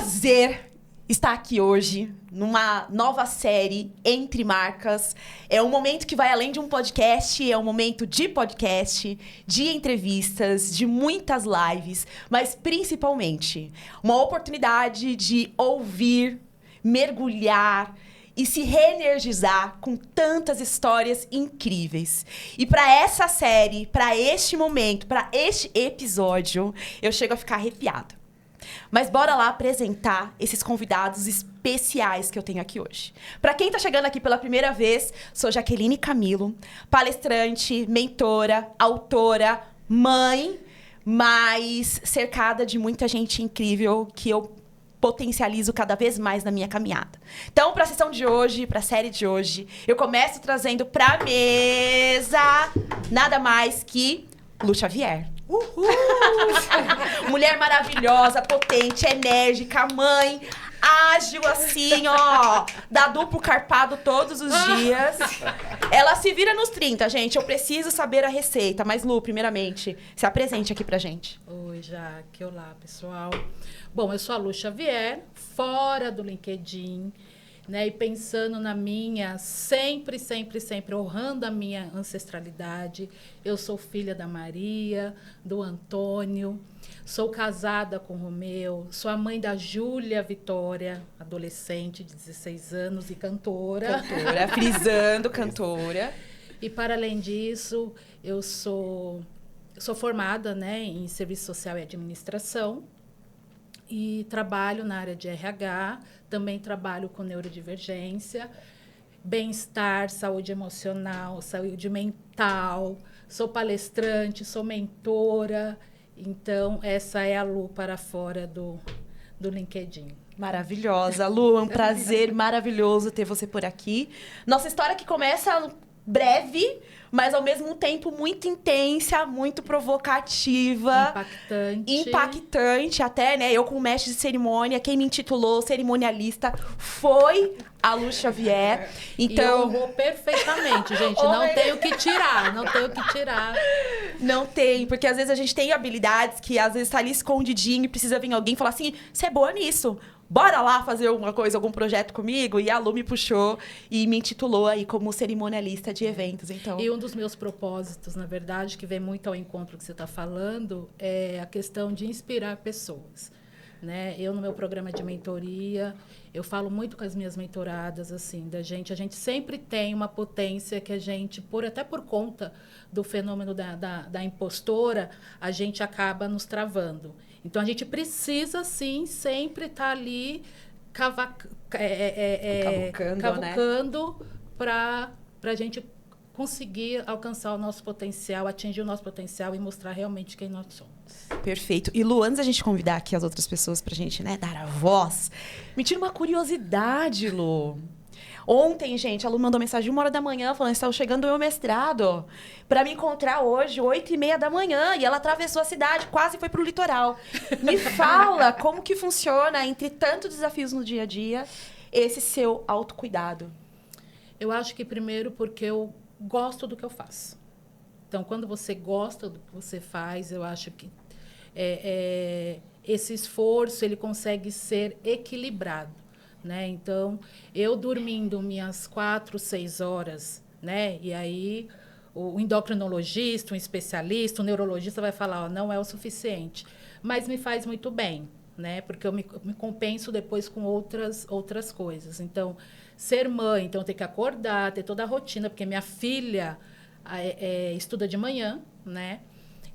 prazer estar aqui hoje numa nova série Entre Marcas. É um momento que vai além de um podcast, é um momento de podcast, de entrevistas, de muitas lives, mas principalmente uma oportunidade de ouvir, mergulhar e se reenergizar com tantas histórias incríveis. E para essa série, para este momento, para este episódio, eu chego a ficar arrepiada. Mas bora lá apresentar esses convidados especiais que eu tenho aqui hoje. Para quem tá chegando aqui pela primeira vez, sou Jaqueline Camilo, palestrante, mentora, autora, mãe, mas cercada de muita gente incrível que eu potencializo cada vez mais na minha caminhada. Então, para a sessão de hoje, para a série de hoje, eu começo trazendo para mesa nada mais que Lu Xavier. Uhul! Mulher maravilhosa, potente, enérgica, mãe, ágil assim, ó. Dá duplo carpado todos os dias. Ela se vira nos 30, gente. Eu preciso saber a receita. Mas, Lu, primeiramente, se apresente aqui pra gente. Oi, Jaque. Olá, pessoal. Bom, eu sou a Lu Xavier, fora do LinkedIn, né? E pensando na minha, sempre honrando a minha ancestralidade. Eu sou filha da Maria, do Antônio, sou casada com o Romeu, sou a mãe da Júlia Vitória, adolescente de 16 anos e cantora. Cantora, frisando, cantora. E para além disso, eu sou formada, né, em Serviço Social e Administração. E trabalho na área de RH, também trabalho com neurodivergência, bem-estar, saúde emocional, saúde mental, sou palestrante, sou mentora. Então, essa é a Lu para fora do LinkedIn. Maravilhosa. Lu, é um prazer maravilhoso ter você por aqui. Nossa história que começa breve, mas ao mesmo tempo muito intensa, muito provocativa. Impactante até, né? Eu como mestre de cerimônia, quem me intitulou cerimonialista foi a Lu Xavier. Então, e honrou perfeitamente, gente. Não tenho o que tirar, Não tem, porque às vezes a gente tem habilidades que às vezes tá ali escondidinho e precisa vir alguém falar assim, você é boa nisso. Bora lá fazer alguma coisa, algum projeto comigo? E a Lu me puxou e me intitulou aí como cerimonialista de eventos, então. E um dos meus propósitos, na verdade, que vem muito ao encontro que você está falando, é a questão de inspirar pessoas, né? Eu, no meu programa de mentoria, eu falo muito com as minhas mentoradas, assim, a gente sempre tem uma potência que a gente, até por conta do fenômeno da impostora, a gente acaba nos travando. Então, a gente precisa, sim, sempre estar ali cavucando, né? Para a gente conseguir alcançar o nosso potencial, atingir o nosso potencial e mostrar realmente quem nós somos. Perfeito. E Lu, antes da gente convidar aqui as outras pessoas para a gente, né, dar a voz, me tira uma curiosidade, Lu. Ontem, gente, a Lu mandou mensagem 1h da manhã falando que estava chegando o meu mestrado para me encontrar hoje, 8h30 da manhã. E ela atravessou a cidade, quase foi para o litoral. Me fala como que funciona, entre tantos desafios no dia a dia, esse seu autocuidado. Eu acho que primeiro porque eu gosto do que eu faço. Então, quando você gosta do que você faz, eu acho que esse esforço ele consegue ser equilibrado. Né? Então, eu dormindo minhas 4, 6 horas, né? E aí o endocrinologista, um especialista, um neurologista vai falar, ó, não é o suficiente. Mas me faz muito bem, né? Porque eu me compenso depois com outras coisas. Então, ser mãe, então ter que acordar, ter toda a rotina, porque minha filha estuda de manhã, né?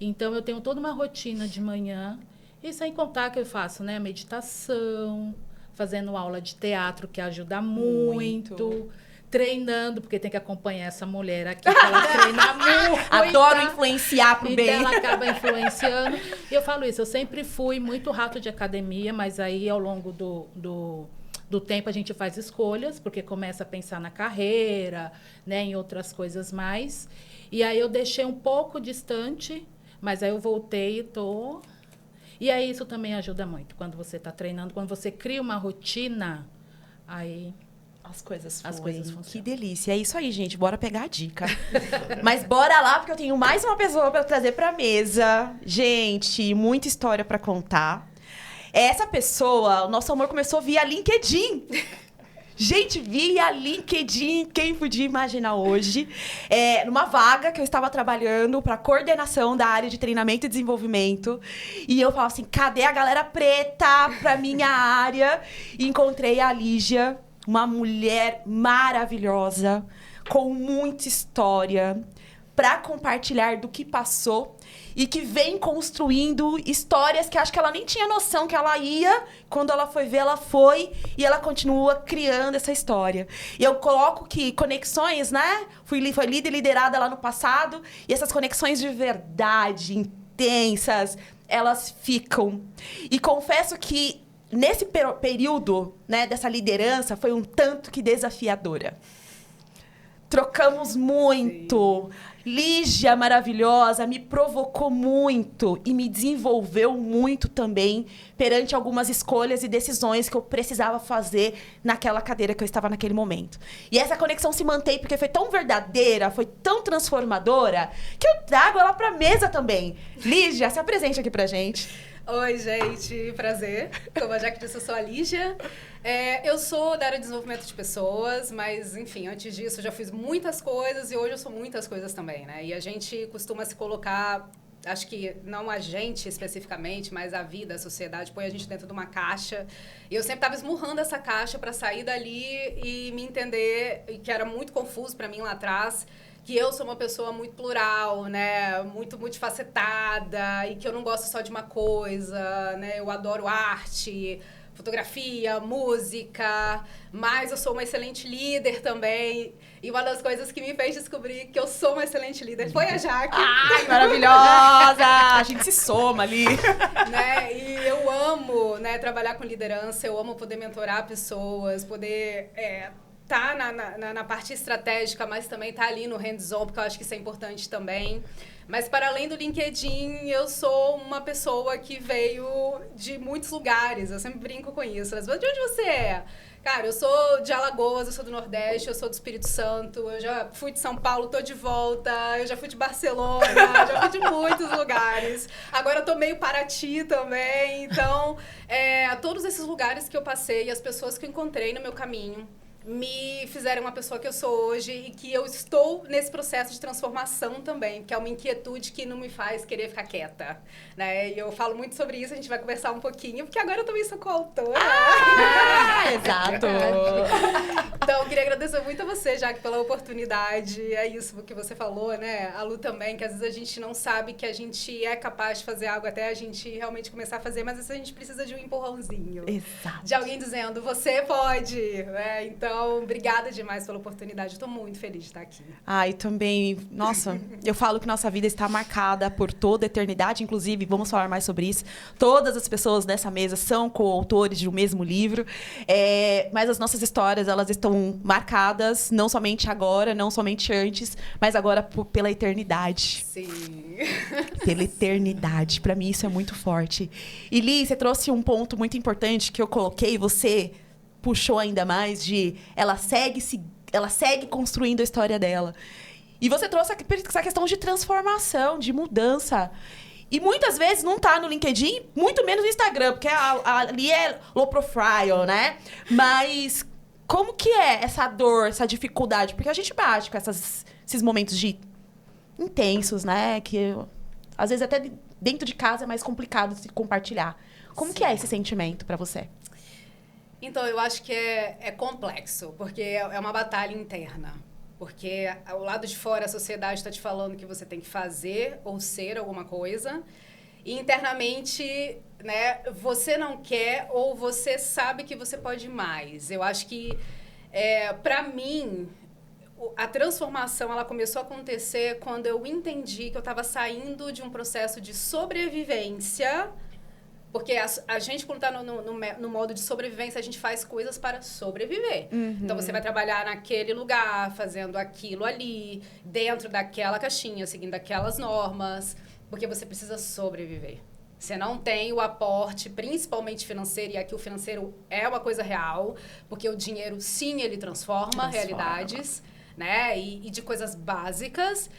Então, eu tenho toda uma rotina de manhã. E sem contar que eu faço, né? Meditação, fazendo aula de teatro, que ajuda muito. Treinando, porque tem que acompanhar essa mulher aqui, que ela treina muito. Adoro influenciar pro bem. Então, ela acaba influenciando. E eu falo isso, eu sempre fui muito rato de academia, mas aí, ao longo do tempo, a gente faz escolhas, porque começa a pensar na carreira, né, em outras coisas mais. E aí, eu deixei um pouco distante, mas aí eu voltei e tô... E aí isso também ajuda muito. Quando você está treinando, quando você cria uma rotina, aí as coisas funcionam. Que delícia. É isso aí, gente. Bora pegar a dica. Mas bora lá, porque eu tenho mais uma pessoa para trazer para a mesa. Gente, muita história para contar. Essa pessoa, o nosso amor começou via LinkedIn. Gente, via LinkedIn, quem podia imaginar hoje? Numa vaga que eu estava trabalhando para coordenação da área de treinamento e desenvolvimento. E eu falava assim, cadê a galera preta para minha área? E encontrei a Lígia, uma mulher maravilhosa, com muita história, para compartilhar do que passou e que vem construindo histórias que acho que ela nem tinha noção que ela ia. Quando ela foi ver, ela foi e ela continua criando essa história. E eu coloco que conexões, né? Foi líder e liderada lá no passado e essas conexões de verdade, intensas, elas ficam. E confesso que nesse período, né, dessa liderança foi um tanto que desafiadora. Trocamos muito. Sim. Lígia, maravilhosa, me provocou muito e me desenvolveu muito também perante algumas escolhas e decisões que eu precisava fazer naquela cadeira que eu estava naquele momento. E essa conexão se mantém porque foi tão verdadeira, foi tão transformadora, que eu trago ela para a mesa também. Lígia, se apresente aqui pra gente. Oi, gente. Prazer. Como a Jaque disse, eu sou a Lígia. Eu sou da área de desenvolvimento de pessoas, mas, enfim, antes disso eu já fiz muitas coisas e hoje eu sou muitas coisas também, né? E a gente costuma se colocar, acho que não a gente especificamente, mas a vida, a sociedade, põe a gente dentro de uma caixa. E eu sempre estava esmurrando essa caixa para sair dali e me entender, que era muito confuso para mim lá atrás, que eu sou uma pessoa muito plural, né? Muito multifacetada e que eu não gosto só de uma coisa, né? Eu adoro arte, fotografia, música, mas eu sou uma excelente líder também. E uma das coisas que me fez descobrir que eu sou uma excelente líder foi a Jaque. Ai, maravilhosa! A gente se soma ali. Né? E eu amo, né, trabalhar com liderança, eu amo poder mentorar pessoas, poder tá na parte estratégica, mas também tá ali no hands-on, porque eu acho que isso é importante também. Mas, para além do LinkedIn, eu sou uma pessoa que veio de muitos lugares. Eu sempre brinco com isso. Mas de onde você é? Cara, eu sou de Alagoas, eu sou do Nordeste, eu sou do Espírito Santo, eu já fui de São Paulo, tô de volta, eu já fui de Barcelona, já fui de muitos lugares. Agora eu tô meio Paraty também. Então, todos esses lugares que eu passei, as pessoas que eu encontrei no meu caminho, me fizeram uma pessoa que eu sou hoje e que eu estou nesse processo de transformação também, que é uma inquietude que não me faz querer ficar quieta, né? E eu falo muito sobre isso, a gente vai conversar um pouquinho, porque agora eu também sou coautora. Exato! Então, eu queria agradecer muito a você, Jaque, pela oportunidade. É isso que você falou, né? A Lu também, que às vezes a gente não sabe que a gente é capaz de fazer algo até a gente realmente começar a fazer, mas às vezes a gente precisa de um empurrãozinho. Exato. De alguém dizendo, você pode, né? Então, obrigada demais pela oportunidade. Estou muito feliz de estar aqui. E também, nossa, eu falo que nossa vida está marcada por toda a eternidade, inclusive, vamos falar mais sobre isso. Todas as pessoas dessa mesa são coautores de um mesmo livro, mas as nossas histórias, elas estão marcadas, não somente agora, não somente antes, mas agora pela eternidade. Sim. Pela eternidade. Para mim, isso é muito forte. E, Li, você trouxe um ponto muito importante que eu coloquei, você puxou ainda mais de ela segue construindo a história dela. E você trouxe essa questão de transformação, de mudança. E muitas vezes não tá no LinkedIn, muito menos no Instagram, porque ali é low profile, né? Mas como que é essa dor, essa dificuldade? Porque a gente bate com esses momentos intensos, né? Que às vezes até dentro de casa é mais complicado de compartilhar. Como que é esse sentimento para você? Então, eu acho que é complexo, porque é uma batalha interna. Porque ao lado de fora a sociedade está te falando que você tem que fazer ou ser alguma coisa. E internamente, né, você não quer ou você sabe que você pode mais. Eu acho que, para mim, a transformação ela começou a acontecer quando eu entendi que eu estava saindo de um processo de sobrevivência. Porque a gente, quando está no modo de sobrevivência, a gente faz coisas para sobreviver. Uhum. Então, você vai trabalhar naquele lugar, fazendo aquilo ali, dentro daquela caixinha, seguindo aquelas normas, porque você precisa sobreviver. Você não tem o aporte, principalmente financeiro, e aqui o financeiro é uma coisa real, porque o dinheiro, sim, ele transforma realidades, né? E de coisas básicas.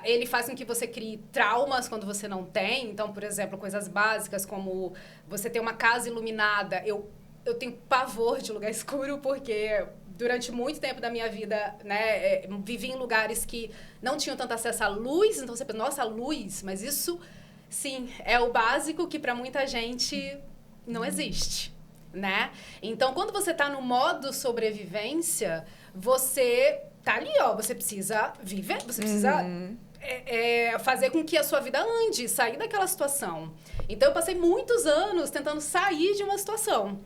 Ele faz com que você crie traumas quando você não tem. Então, por exemplo, coisas básicas como você ter uma casa iluminada. Eu tenho pavor de lugar escuro porque durante muito tempo da minha vida, né, vivi em lugares que não tinham tanto acesso à luz. Então, você pensa, nossa, luz, mas isso, sim, é o básico que para muita gente não existe, né? Então, quando você está no modo sobrevivência, você tá ali, ó, você precisa viver, você precisa fazer com que a sua vida ande, sair daquela situação. Então, eu passei muitos anos tentando sair de uma situação.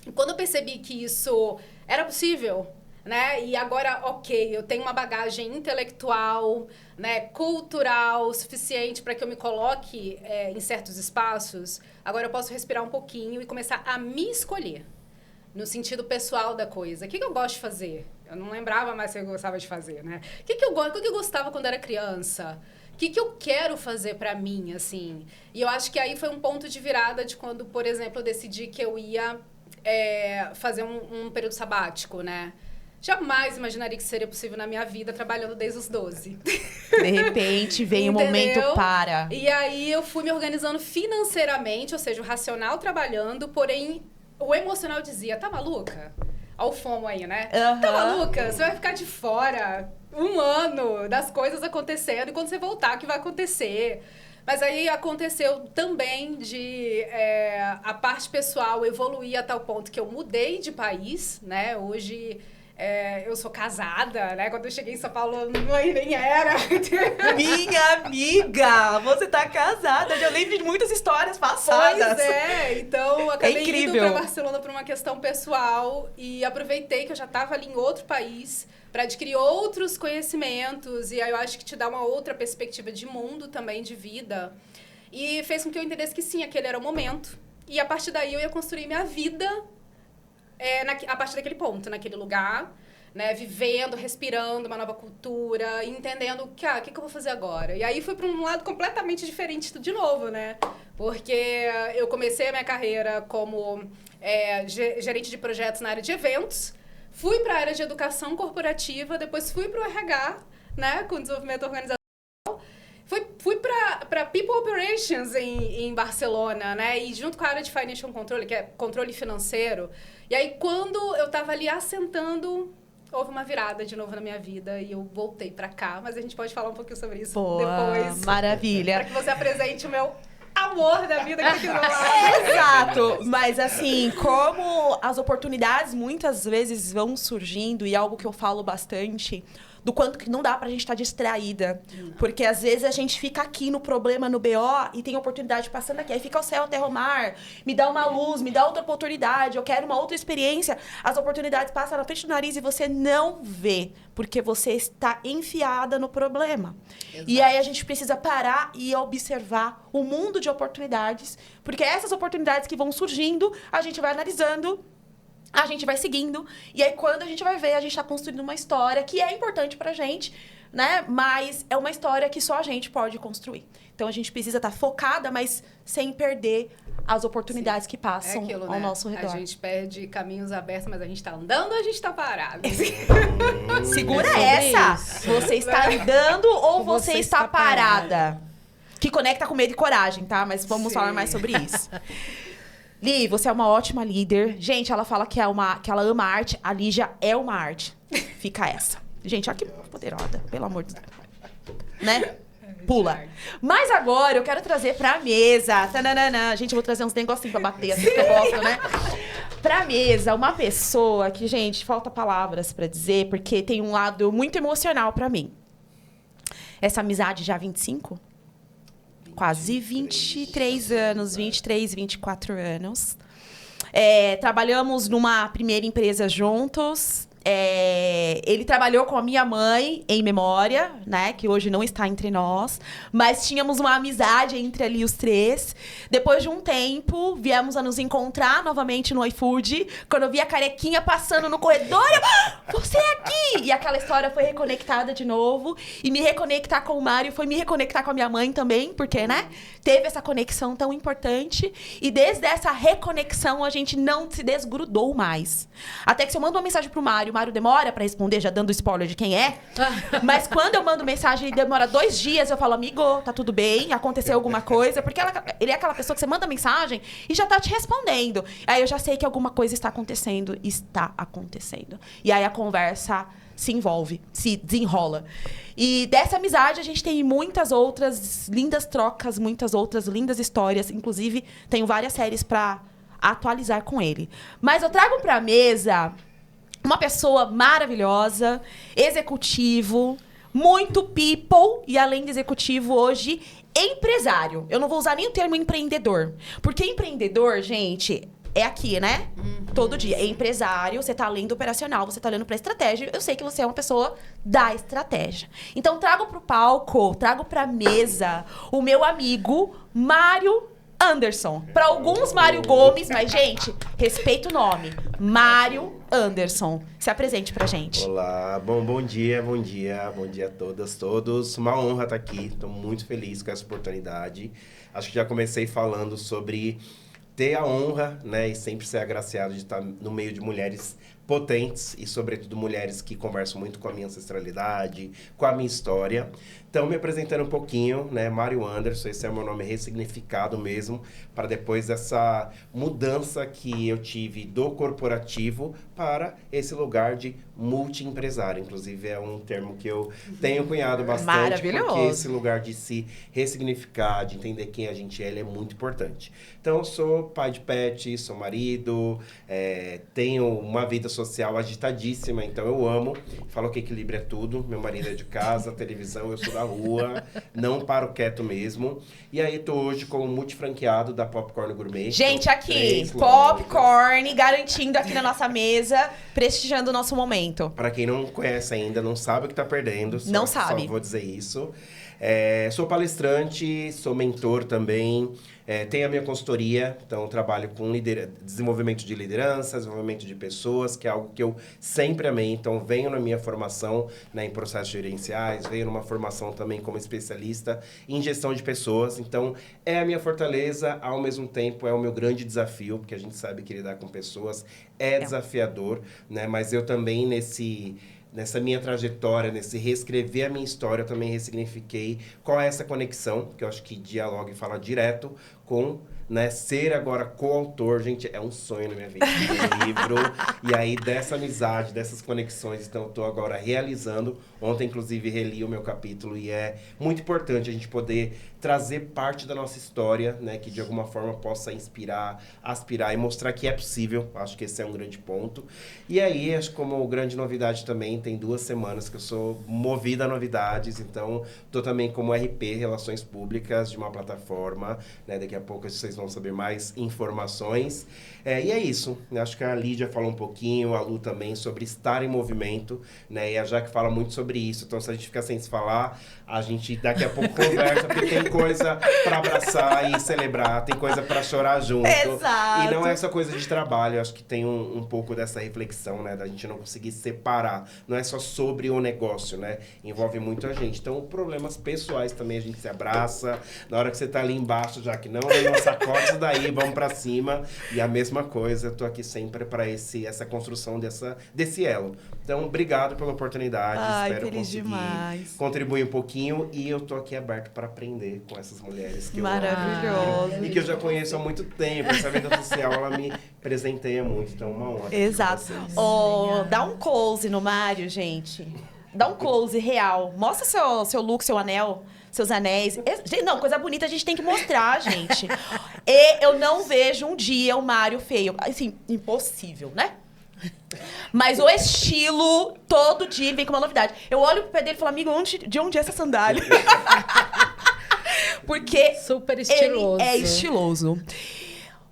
E quando eu percebi que isso era possível, né? E agora, ok, eu tenho uma bagagem intelectual, né, cultural, suficiente para que eu me coloque em certos espaços, agora eu posso respirar um pouquinho e começar a me escolher. No sentido pessoal da coisa. O que eu gosto de fazer? Eu não lembrava mais o que eu gostava de fazer, né? O que eu gostava quando era criança? O que eu quero fazer pra mim, assim? E eu acho que aí foi um ponto de virada de quando, por exemplo, eu decidi que eu ia fazer um período sabático, né? Jamais imaginaria que seria possível na minha vida trabalhando desde os 12. De repente, vem o momento para. E aí eu fui me organizando financeiramente, ou seja, o racional trabalhando, porém o emocional dizia, tá maluca? Olha o FOMO aí, né? Tá maluca? Você vai ficar de fora 1 ano das coisas acontecendo e quando você voltar, o que vai acontecer? Mas aí aconteceu também de a parte pessoal evoluir a tal ponto que eu mudei de país, né? Hoje eu sou casada, né? Quando eu cheguei em São Paulo, nem era. Minha amiga, você tá casada. Eu já lembro de muitas histórias passadas. Pois então eu acabei indo incrível. pra Barcelona por uma questão pessoal e aproveitei que eu já estava ali em outro país para adquirir outros conhecimentos e aí eu acho que te dá uma outra perspectiva de mundo também, de vida. E fez com que eu entendesse que sim, aquele era o momento. E a partir daí eu ia construir minha vida a partir daquele ponto, naquele lugar, né, vivendo, respirando uma nova cultura, entendendo o que eu vou fazer agora. E aí fui para um lado completamente diferente de novo, né? Porque eu comecei a minha carreira como gerente de projetos na área de eventos, fui para a área de educação corporativa, depois fui para o RH, né, com desenvolvimento organizacional. Fui para People Operations em Barcelona, né? E junto com a área de Financial Control, que é controle financeiro. E aí, quando eu estava ali assentando, houve uma virada de novo na minha vida e eu voltei para cá. Mas a gente pode falar um pouquinho sobre isso depois. Maravilha. Para que você apresente o meu amor da vida que tá aqui do meu lado. Exato. Mas assim, como as oportunidades muitas vezes vão surgindo, e algo que eu falo bastante, do quanto que não dá pra gente estar distraída. Porque às vezes a gente fica aqui no problema, no BO, e tem oportunidade passando aqui. Aí fica o céu, a terra, o mar. Me dá uma luz, me dá outra oportunidade. Eu quero uma outra experiência. As oportunidades passam na frente do nariz e você não vê. Porque você está enfiada no problema. Exato. E aí a gente precisa parar e observar o mundo de oportunidades. Porque essas oportunidades que vão surgindo, a gente vai analisando, a gente vai seguindo, e aí quando a gente vai ver, a gente tá construindo uma história que é importante pra gente, né? Mas é uma história que só a gente pode construir. Então a gente precisa estar focada, mas sem perder as oportunidades que passam ao nosso redor. A gente perde caminhos abertos, mas a gente tá andando ou a gente tá parado? Segura essa! Isso. Você está andando ou você está parada? Que conecta com medo e coragem, tá? Mas vamos falar mais sobre isso. Li, você é uma ótima líder. Gente, ela fala que ela ama arte. A Lígia é uma arte. Fica essa. Gente, olha que poderosa. Pelo amor de Deus. Né? Pula. Mas agora eu quero trazer pra mesa. Tananana. Gente, eu vou trazer uns negocinhos pra bater, assim que eu gosto, né? Pra mesa, uma pessoa que, gente, falta palavras pra dizer, porque tem um lado muito emocional pra mim. Essa amizade já há 25? Quase 23 anos, 23, 24 anos. Trabalhamos numa primeira empresa juntos. Ele trabalhou com a minha mãe em memória, né? Que hoje não está entre nós. Mas tínhamos uma amizade entre ali os três. Depois de um tempo, viemos a nos encontrar novamente no iFood. Quando eu vi a carequinha passando no corredor, você é aqui! E aquela história foi reconectada de novo. E me reconectar com o Mário foi me reconectar com a minha mãe também. Porque, né? Teve essa conexão tão importante. E desde essa reconexão, a gente não se desgrudou mais. Até que se eu mando uma mensagem pro Mário, Mário demora pra responder, já dando spoiler de quem é. Mas quando eu mando mensagem, ele demora 2 dias, eu falo, amigo, tá tudo bem? Aconteceu alguma coisa? Porque ele é aquela pessoa que você manda mensagem e já tá te respondendo. Aí eu já sei que alguma coisa está acontecendo. Está acontecendo. E aí a conversa se envolve, se desenrola. E dessa amizade a gente tem muitas outras lindas trocas, muitas outras lindas histórias. Inclusive, tenho várias séries pra atualizar com ele. Mas eu trago pra mesa uma pessoa maravilhosa, executivo, muito people e, além de executivo, hoje, empresário. Eu não vou usar nem o termo empreendedor. Porque empreendedor, gente, é aqui, né? Todo dia. É empresário, você tá além do operacional, você tá olhando pra estratégia. Eu sei que você é uma pessoa da estratégia. Então, trago pro palco, trago pra mesa o meu amigo Mário Anderson. Para alguns, Mário Gomes, mas, gente, respeita o nome. Mário Anderson. Se apresente pra gente. Olá, bom dia a todas, todos. Uma honra estar aqui, estou muito feliz com essa oportunidade. Acho que já comecei falando sobre ter a honra, né, e sempre ser agraciado de estar no meio de mulheres potentes e, sobretudo, mulheres que conversam muito com a minha ancestralidade, com a minha história. Então, me apresentando um pouquinho, né, Mário Anderson, esse é o meu nome ressignificado mesmo, para depois dessa mudança que eu tive do corporativo para esse lugar de multi-empresário. Inclusive, é um termo que eu tenho cunhado bastante, porque esse lugar de se ressignificar, de entender quem a gente é, ele é muito importante. Então, eu sou pai de pet, sou marido, tenho uma vida social agitadíssima, então eu amo. Falo que equilíbrio é tudo. Meu marido é de casa, televisão, eu sou da rua, não paro quieto mesmo. E aí, tô hoje como multifranqueado da Popcorn Gourmet. Gente, aqui, Popcorn, garantindo aqui na nossa mesa, prestigiando o nosso momento. Para quem não conhece ainda, não sabe o que tá perdendo. Não sabe. Só vou dizer isso. Sou palestrante, sou mentor também. Tenho a minha consultoria, então trabalho com desenvolvimento de liderança, desenvolvimento de pessoas, que é algo que eu sempre amei. Então, venho na minha formação, né, em processos gerenciais, venho numa formação também como especialista em gestão de pessoas. Então, é a minha fortaleza, ao mesmo tempo é o meu grande desafio, porque a gente sabe que lidar com pessoas é desafiador, né? Mas eu também, nessa minha trajetória, nesse reescrever a minha história, eu também ressignifiquei qual é essa conexão, que eu acho que dialoga e fala direto com, né, ser agora coautor. Gente, é um sonho na minha vida, esse livro. E aí, dessa amizade, dessas conexões, então eu tô agora realizando. Ontem, inclusive, reli o meu capítulo e é muito importante a gente poder trazer parte da nossa história, né, que de alguma forma possa inspirar, aspirar e mostrar que é possível. Acho que esse é um grande ponto. E aí, acho que como grande novidade também, tem 2 semanas que eu sou movida a novidades, então tô também como RP, Relações Públicas, de uma plataforma, né, daqui a pouco vocês vão saber mais informações. E é isso, acho que a Lídia falou um pouquinho, a Lu também, sobre estar em movimento, né, e a Jaque fala muito sobre isso, então se a gente ficar sem se falar, a gente daqui a pouco conversa, porque tem coisa para abraçar e celebrar, tem coisa para chorar junto. Exato. E não é essa coisa de trabalho, acho que tem um pouco dessa reflexão, né, da gente não conseguir separar, não é só sobre o negócio, né, envolve muito a gente. Então, problemas pessoais também a gente se abraça, na hora que você tá ali embaixo, já que não sacode isso daí, vamos para cima, e a mesma coisa, eu tô aqui sempre para essa construção desse elo. Então, obrigado pela oportunidade, espero conseguir contribuir um pouquinho, e eu tô aqui aberto para aprender com essas mulheres que maravilhoso. eu amo, e que eu já conheço há muito tempo. Essa vida social, ela me presenteia muito, então uma honra. Exato. Dá um close no Mário, gente. Dá um close real. Mostra seu look, seu anel, seus anéis. Não, coisa bonita a gente tem que mostrar, gente. E eu não vejo um dia o Mário feio. Assim, impossível, né? Mas o estilo, todo dia ele vem com uma novidade. Eu olho pro pé dele e falo, amigo, de onde é essa sandália? Porque super estiloso. Ele é estiloso.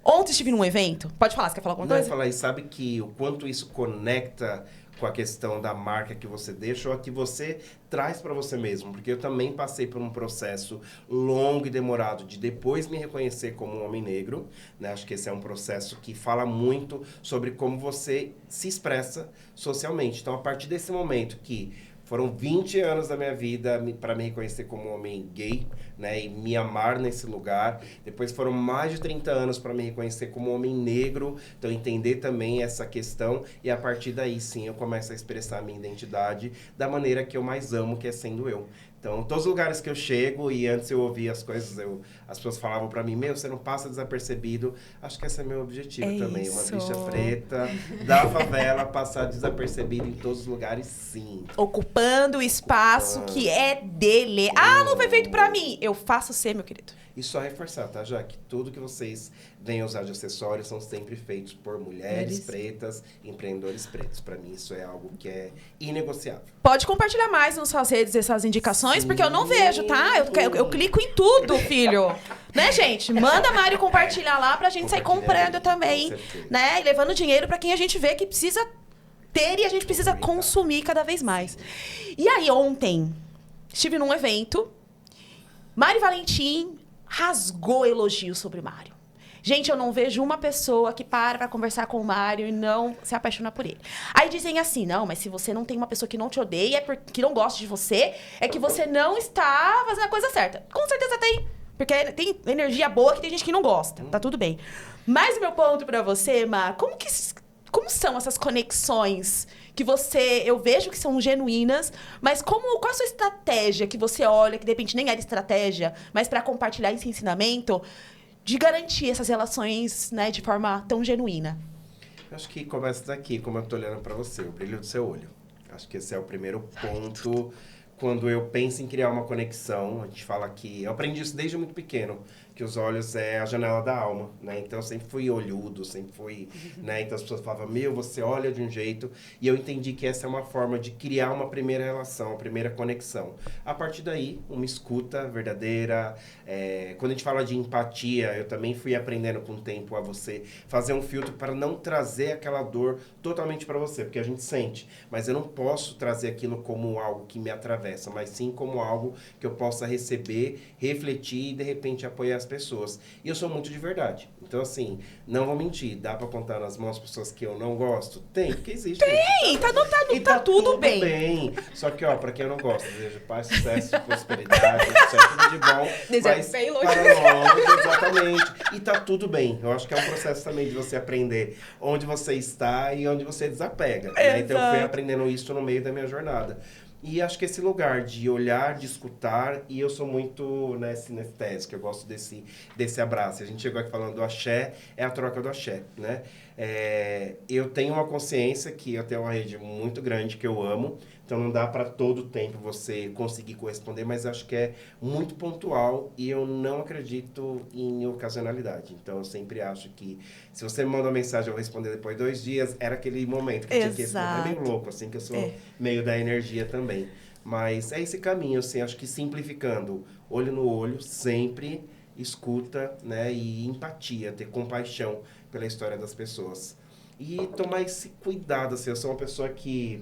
Ontem estive num evento. Pode falar, você quer falar alguma coisa? Não, falar, e sabe que o quanto isso conecta com a questão da marca que você deixa ou a que você traz para você mesmo. Porque eu também passei por um processo longo e demorado de depois me reconhecer como um homem negro, né? Acho que esse é um processo que fala muito sobre como você se expressa socialmente. Então, a partir desse momento que Foram 20 anos da minha vida para me reconhecer como homem gay, né? E me amar nesse lugar. Depois foram mais de 30 anos para me reconhecer como homem negro. Então, entender também essa questão. E a partir daí, sim, eu começo a expressar a minha identidade da maneira que eu mais amo, que é sendo eu. Então, todos os lugares que eu chego, e antes eu ouvia as coisas, as pessoas falavam pra mim, você não passa desapercebido. Acho que esse é meu objetivo também. Uma bicha preta da favela, passar desapercebido em todos os lugares, sim. Ocupando o espaço que é dele. Não foi feito pra mim. Eu faço ser, meu querido. E só reforçar, tá, Jaque? Tudo que vocês vêm usar de acessórios são sempre feitos por mulheres pretas, empreendedores pretos. Pra mim, isso é algo que é inegociável. Pode compartilhar mais nas suas redes essas indicações, porque eu não vejo, tá? Eu clico em tudo, filho. Né, gente? Manda a Mari compartilhar lá pra gente sair comprando também. Né? E levando dinheiro pra quem a gente vê que precisa ter e a gente precisa consumir cada vez mais. E aí, ontem, estive num evento, Mari Valentim rasgou elogios sobre o Mário. Gente, eu não vejo uma pessoa que para conversar com o Mário e não se apaixona por ele. Aí dizem assim, não, mas se você não tem uma pessoa que não te odeia, que não gosta de você, é que você não está fazendo a coisa certa. Com certeza tem. Porque tem energia boa que tem gente que não gosta. Tá tudo bem. Mas o meu ponto pra você, Má, como são essas conexões que eu vejo que são genuínas, mas qual a sua estratégia que você olha, que de repente nem era estratégia, mas para compartilhar esse ensinamento, de garantir essas relações, né, de forma tão genuína? Acho que começa daqui, como eu tô olhando para você, o brilho do seu olho. Acho que esse é o primeiro ponto. Quando eu penso em criar uma conexão, a gente fala que... Eu aprendi isso desde muito pequeno, que os olhos é a janela da alma, né? Então, eu sempre fui olhudo, sempre fui... né? Então, as pessoas falavam, você olha de um jeito. E eu entendi que essa é uma forma de criar uma primeira relação, uma primeira conexão. A partir daí, uma escuta verdadeira. Quando a gente fala de empatia, eu também fui aprendendo com o tempo a você fazer um filtro para não trazer aquela dor totalmente para você, porque a gente sente. Mas eu não posso trazer aquilo como algo que me atravessa, mas sim como algo que eu possa receber, refletir e, de repente, apoiar as pessoas. E eu sou muito de verdade. Então, assim, não vou mentir. Dá pra contar nas mãos pessoas que eu não gosto? Tem, porque existe. Tem! Tá tudo bem. Só que, pra quem eu não gosto, desejo paz, sucesso, prosperidade, tudo de bom. Desejo bem longe. Exatamente. E tá tudo bem. Eu acho que é um processo também de você aprender onde você está e onde você desapega. Né? Então, eu fui aprendendo isso no meio da minha jornada. E acho que esse lugar de olhar, de escutar, e eu sou muito, né, sinestésico, eu gosto desse abraço. A gente chegou aqui falando do axé, é a troca do axé, né? Eu tenho uma consciência que eu tenho uma rede muito grande que eu amo, então não dá para todo tempo você conseguir corresponder, mas acho que é muito pontual e eu não acredito em ocasionalidade. Então eu sempre acho que se você me manda uma mensagem eu vou responder depois de 2 dias, era aquele momento que eu tinha que responder. É meio louco, assim, que eu sou meio da energia também. Mas é esse caminho, assim, acho que simplificando, olho no olho, sempre escuta, né, e empatia, ter compaixão pela história das pessoas. E tomar esse cuidado, assim, eu sou uma pessoa que,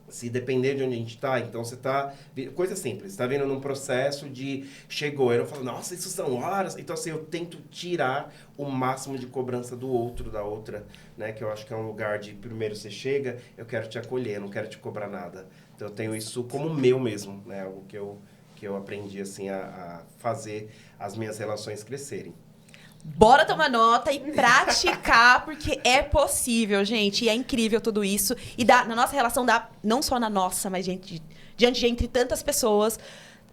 se depender de onde a gente está, então você está... Coisa simples, está vindo num processo de... Chegou, eu falo, nossa, isso são horas. Então, assim, eu tento tirar o máximo de cobrança do outro, da outra, né? Que eu acho que é um lugar de, primeiro você chega, eu quero te acolher, não quero te cobrar nada. Então, eu tenho isso como meu mesmo, né? Algo que eu aprendi, assim, a fazer as minhas relações crescerem. Bora tomar nota e praticar, porque é possível, gente. E é incrível tudo isso. E na nossa relação, não só na nossa, mas diante de entre tantas pessoas.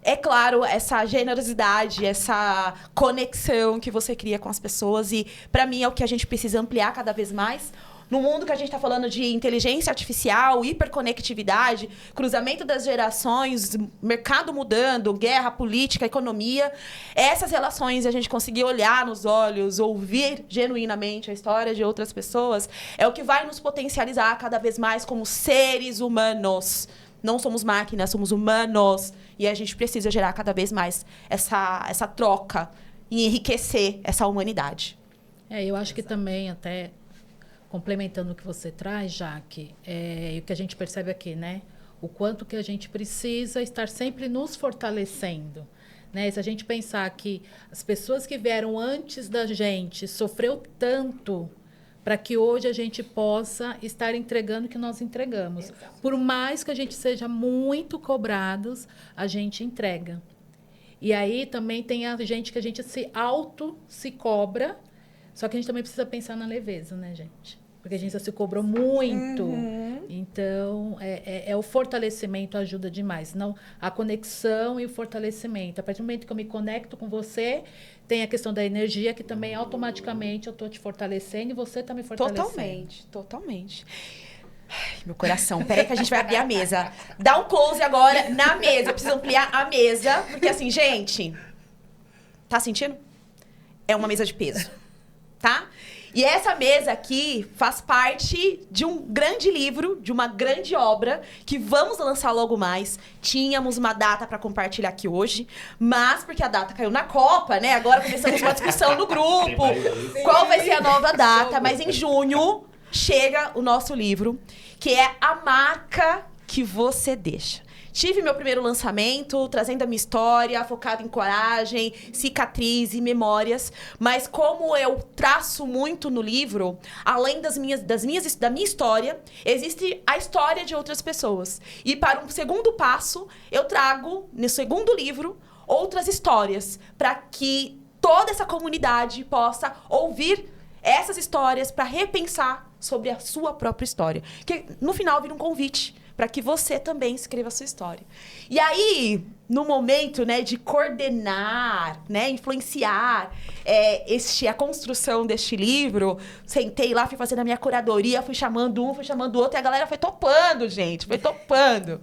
É claro, essa generosidade, essa conexão que você cria com as pessoas. E, para mim, é o que a gente precisa ampliar cada vez mais. No mundo que a gente está falando de inteligência artificial, hiperconectividade, cruzamento das gerações, mercado mudando, guerra, política, economia, essas relações, a gente conseguir olhar nos olhos, ouvir genuinamente a história de outras pessoas, é o que vai nos potencializar cada vez mais como seres humanos. Não somos máquinas, somos humanos. E a gente precisa gerar cada vez mais essa troca e enriquecer essa humanidade. Eu acho que também até... Complementando o que você traz, Jaque, e o que a gente percebe aqui, né? O quanto que a gente precisa estar sempre nos fortalecendo, né? Se a gente pensar que as pessoas que vieram antes da gente sofreu tanto para que hoje a gente possa estar entregando o que nós entregamos. Exato. Por mais que a gente seja muito cobrados, a gente entrega. E aí também tem a gente que a gente se cobra, só que a gente também precisa pensar na leveza, né, gente? Porque a gente já se cobrou muito. Então, o fortalecimento ajuda demais. Não, a conexão e o fortalecimento. A partir do momento que eu me conecto com você, tem a questão da energia, que também automaticamente eu estou te fortalecendo e você está me fortalecendo. Totalmente. Ai, meu coração. Peraí que a gente vai abrir a mesa. Dá um close agora na mesa. Eu preciso ampliar a mesa. Porque assim, gente... Tá sentindo? É uma mesa de peso. Tá? E essa mesa aqui faz parte de um grande livro, de uma grande obra, que vamos lançar logo mais. Tínhamos uma data para compartilhar aqui hoje, mas porque a data caiu na Copa, né? Agora começamos uma discussão no grupo. Qual vai ser a nova data? Mas em junho chega o nosso livro, que é A Marca que Você Deixa. Tive meu primeiro lançamento, trazendo a minha história, focado em coragem, cicatriz e memórias. Mas como eu traço muito no livro, além da minha história, existe a história de outras pessoas. E para um segundo passo, eu trago, no segundo livro, outras histórias, para que toda essa comunidade possa ouvir essas histórias para repensar sobre a sua própria história. Que no final vira um convite para que você também escreva a sua história. E aí, no momento, né, de coordenar, né, influenciar a construção deste livro, sentei lá, fui fazendo a minha curadoria, fui chamando um, fui chamando o outro, e a galera foi topando, gente, foi topando.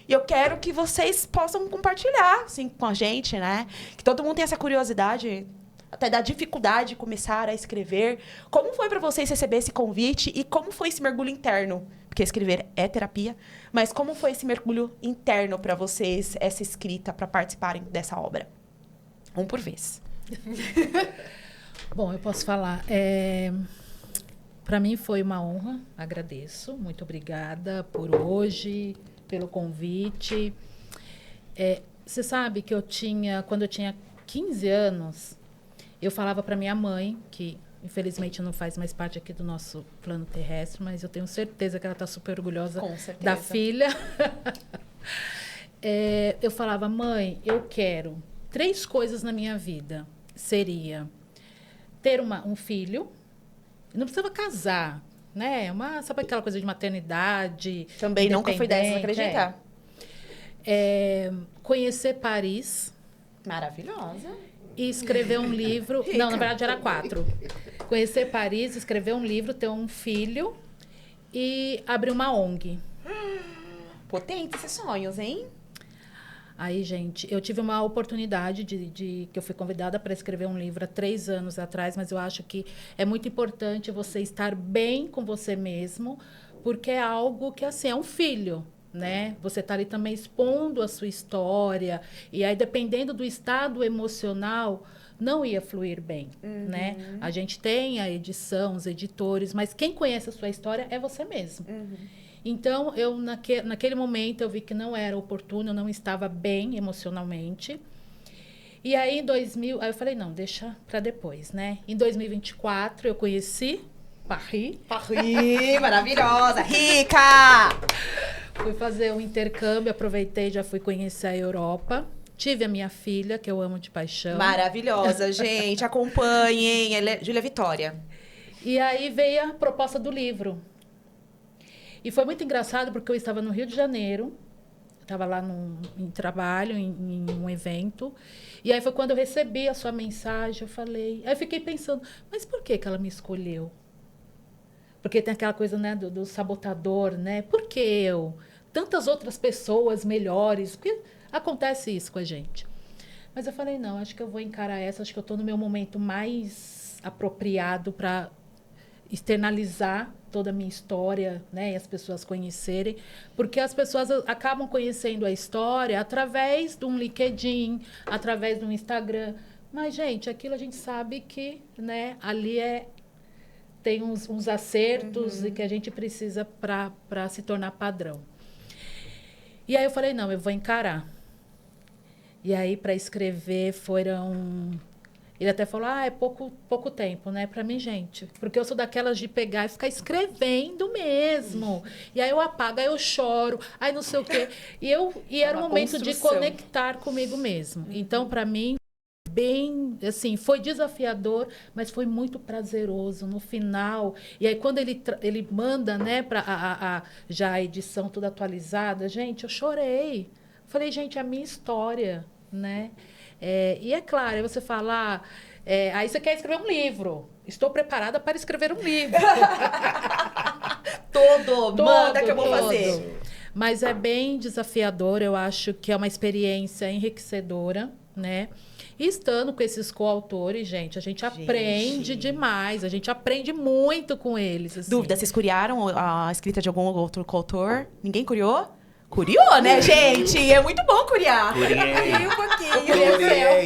E eu quero que vocês possam compartilhar, assim, com a gente, né? Que todo mundo tem essa curiosidade, até da dificuldade de começar a escrever. Como foi para vocês receber esse convite e como foi esse mergulho interno? Porque escrever é terapia, mas como foi esse mergulho interno para vocês, essa escrita, para participarem dessa obra? Um por vez. Bom, eu posso falar. Para mim foi uma honra, agradeço. Muito obrigada por hoje, pelo convite. Você sabe que quando eu tinha 15 anos, eu falava para minha mãe, que infelizmente não faz mais parte aqui do nosso plano terrestre, mas eu tenho certeza que ela está super orgulhosa da filha. Eu falava, mãe, eu quero 3 coisas na minha vida. Seria ter um filho, não precisava casar, né? Sabe aquela coisa de maternidade? Também nunca foi dessa, não acreditar. Conhecer Paris. Maravilhosa. E escrever um livro. Rica. Não, na verdade era 4. Conhecer Paris, escrever um livro, ter um filho e abrir uma ONG. Potente esses sonhos, hein? Aí, gente, eu tive uma oportunidade que eu fui convidada para escrever um livro há 3 anos atrás, mas eu acho que é muito importante você estar bem com você mesmo, porque é algo que, assim, é um filho. Né? Você está ali também expondo a sua história, e aí, dependendo do estado emocional, não ia fluir bem. Né? A gente tem a edição, os editores, mas quem conhece a sua história é você mesmo. Então, eu naquele momento, eu vi que não era oportuno, eu não estava bem emocionalmente. E aí, aí eu falei, não, deixa para depois. Né? Em 2024, eu conheci Paris. Paris, maravilhosa, rica! Fui fazer um intercâmbio, aproveitei, já fui conhecer a Europa. Tive a minha filha, que eu amo de paixão. Maravilhosa, gente. Acompanhem. Ela é Júlia Vitória. E aí veio a proposta do livro. E foi muito engraçado, porque eu estava no Rio de Janeiro. Estava lá em trabalho, em um evento. E aí foi quando eu recebi a sua mensagem, eu falei... Aí eu fiquei pensando, mas por que ela me escolheu? Porque tem aquela coisa, né, do sabotador, né? Por que eu? Tantas outras pessoas melhores. Porque acontece isso com a gente. Mas eu falei, não, acho que eu vou encarar essa. Acho que eu estou no meu momento mais apropriado para externalizar toda a minha história, né? E as pessoas conhecerem. Porque as pessoas acabam conhecendo a história através de um LinkedIn, através de um Instagram. Mas, gente, aquilo a gente sabe que, né, ali tem uns acertos e que a gente precisa para se tornar padrão. E aí eu falei, não, eu vou encarar. E aí, para escrever, Ele até falou, é pouco tempo, né? Pra mim, gente. Porque eu sou daquelas de pegar e ficar escrevendo mesmo. E aí eu apago, aí eu choro, aí não sei o quê. E era um momento de conectar comigo mesmo. Então, pra mim, bem, assim, foi desafiador, mas foi muito prazeroso no final. E aí, quando ele manda, né, para já a edição toda atualizada, gente, eu chorei. Falei, gente, é a minha história, né? E é claro, aí você fala, aí você quer escrever um livro. Estou preparada para escrever um livro. Manda que eu vou fazer. Mas é bem desafiador, eu acho que é uma experiência enriquecedora, né? E estando com esses coautores, gente, a gente aprende demais, a gente aprende muito com eles. Assim. Dúvida, vocês curiaram a escrita de algum outro coautor? Ninguém curiou? Curiou, né, gente? É muito bom curiar. Curiei. Um pouquinho. Curiei.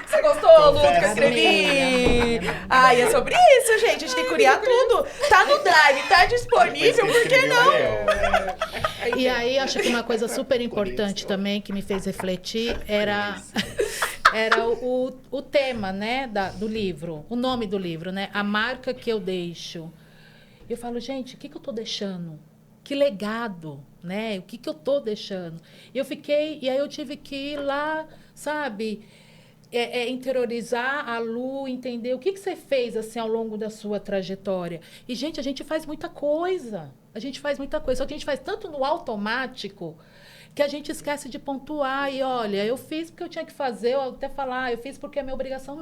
Você gostou, Lu, que eu escrevi? Ai, é sobre isso, gente. A gente tem que curiar tudo. Tá no Drive, tá disponível, por que não? E aí, acho que uma coisa super importante também que me fez refletir era o tema, né, do livro, o nome do livro, né? A marca que eu deixo. Eu falo, gente, o que eu tô deixando? Que legado, né? O que eu tô deixando? E aí eu tive que ir lá, sabe, interiorizar a Lu, entender o que você fez, assim, ao longo da sua trajetória. E, gente, a gente faz muita coisa. Só que a gente faz tanto no automático que a gente esquece de pontuar. E, olha, eu fiz porque eu tinha que fazer, ou até falar, eu fiz porque é minha obrigação.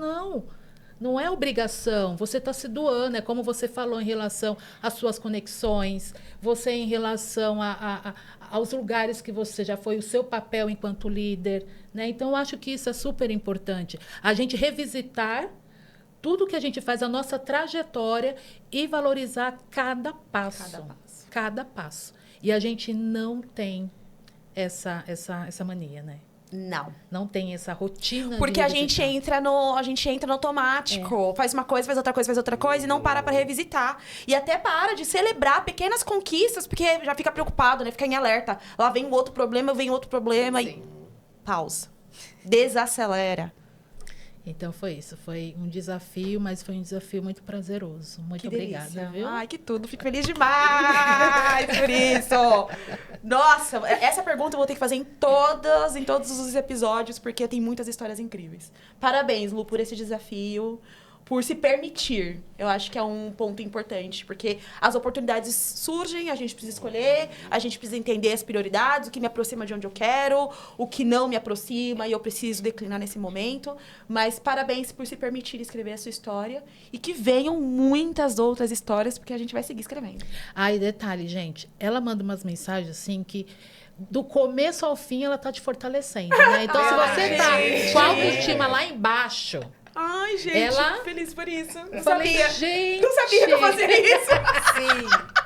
Não é obrigação, você está se doando, é como você falou em relação às suas conexões, você em relação aos lugares que você já foi, o seu papel enquanto líder, né? Então, eu acho que isso é super importante. A gente revisitar tudo que a gente faz, a nossa trajetória e valorizar cada passo. Cada passo. E a gente não tem essa mania, né? Não tem essa rotina. Porque a gente entra no automático. Faz uma coisa, faz outra coisa e não para pra revisitar. E até para de celebrar pequenas conquistas, porque já fica preocupado, né? Fica em alerta. Lá vem outro problema, e pausa. Desacelera. Então foi isso. Foi um desafio, mas foi um desafio muito prazeroso. Muito obrigada, viu? Ai, que tudo. Fico feliz demais por isso. Nossa, essa pergunta eu vou ter que fazer em todos os episódios, porque tem muitas histórias incríveis. Parabéns, Lu, por esse desafio. Por se permitir. Eu acho que é um ponto importante, porque as oportunidades surgem, a gente precisa escolher, a gente precisa entender as prioridades, o que me aproxima de onde eu quero, o que não me aproxima e eu preciso declinar nesse momento. Mas parabéns por se permitir escrever a sua história e que venham muitas outras histórias, porque a gente vai seguir escrevendo. E detalhe, gente, ela manda umas mensagens assim que do começo ao fim ela tá te fortalecendo, né? Então, se você tá com a autoestima lá embaixo... Ai, gente, fico feliz por isso. Não sabia. Gente, não sabia que eu fazia isso. Sim.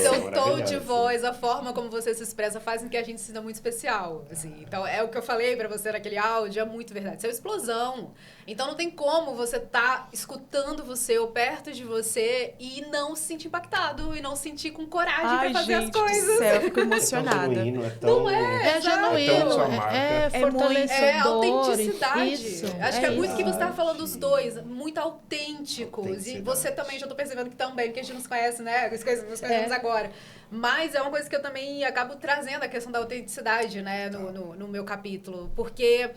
Seu tom maravilhoso. de voz, a forma como você se expressa fazem que a gente se sinta muito especial. Assim. Então, é o que eu falei pra você naquele áudio, é muito verdade. Isso é uma explosão. Então, não tem como você tá escutando você ou perto de você e não se sentir impactado e não se sentir com coragem pra fazer as coisas. Do céu, eu fico emocionada. É tão genuíno, é tão... Não é? É genuíno, sua marca. fortalecedor. É autenticidade. Isso, Acho que é muito isso. que você estava falando dos dois, muito autênticos. E você também, já tô percebendo que também, porque a gente não se conhece, né? Nos conhecemos agora. Mas é uma coisa que eu também acabo trazendo, a questão da autenticidade, né? No meu capítulo. Porque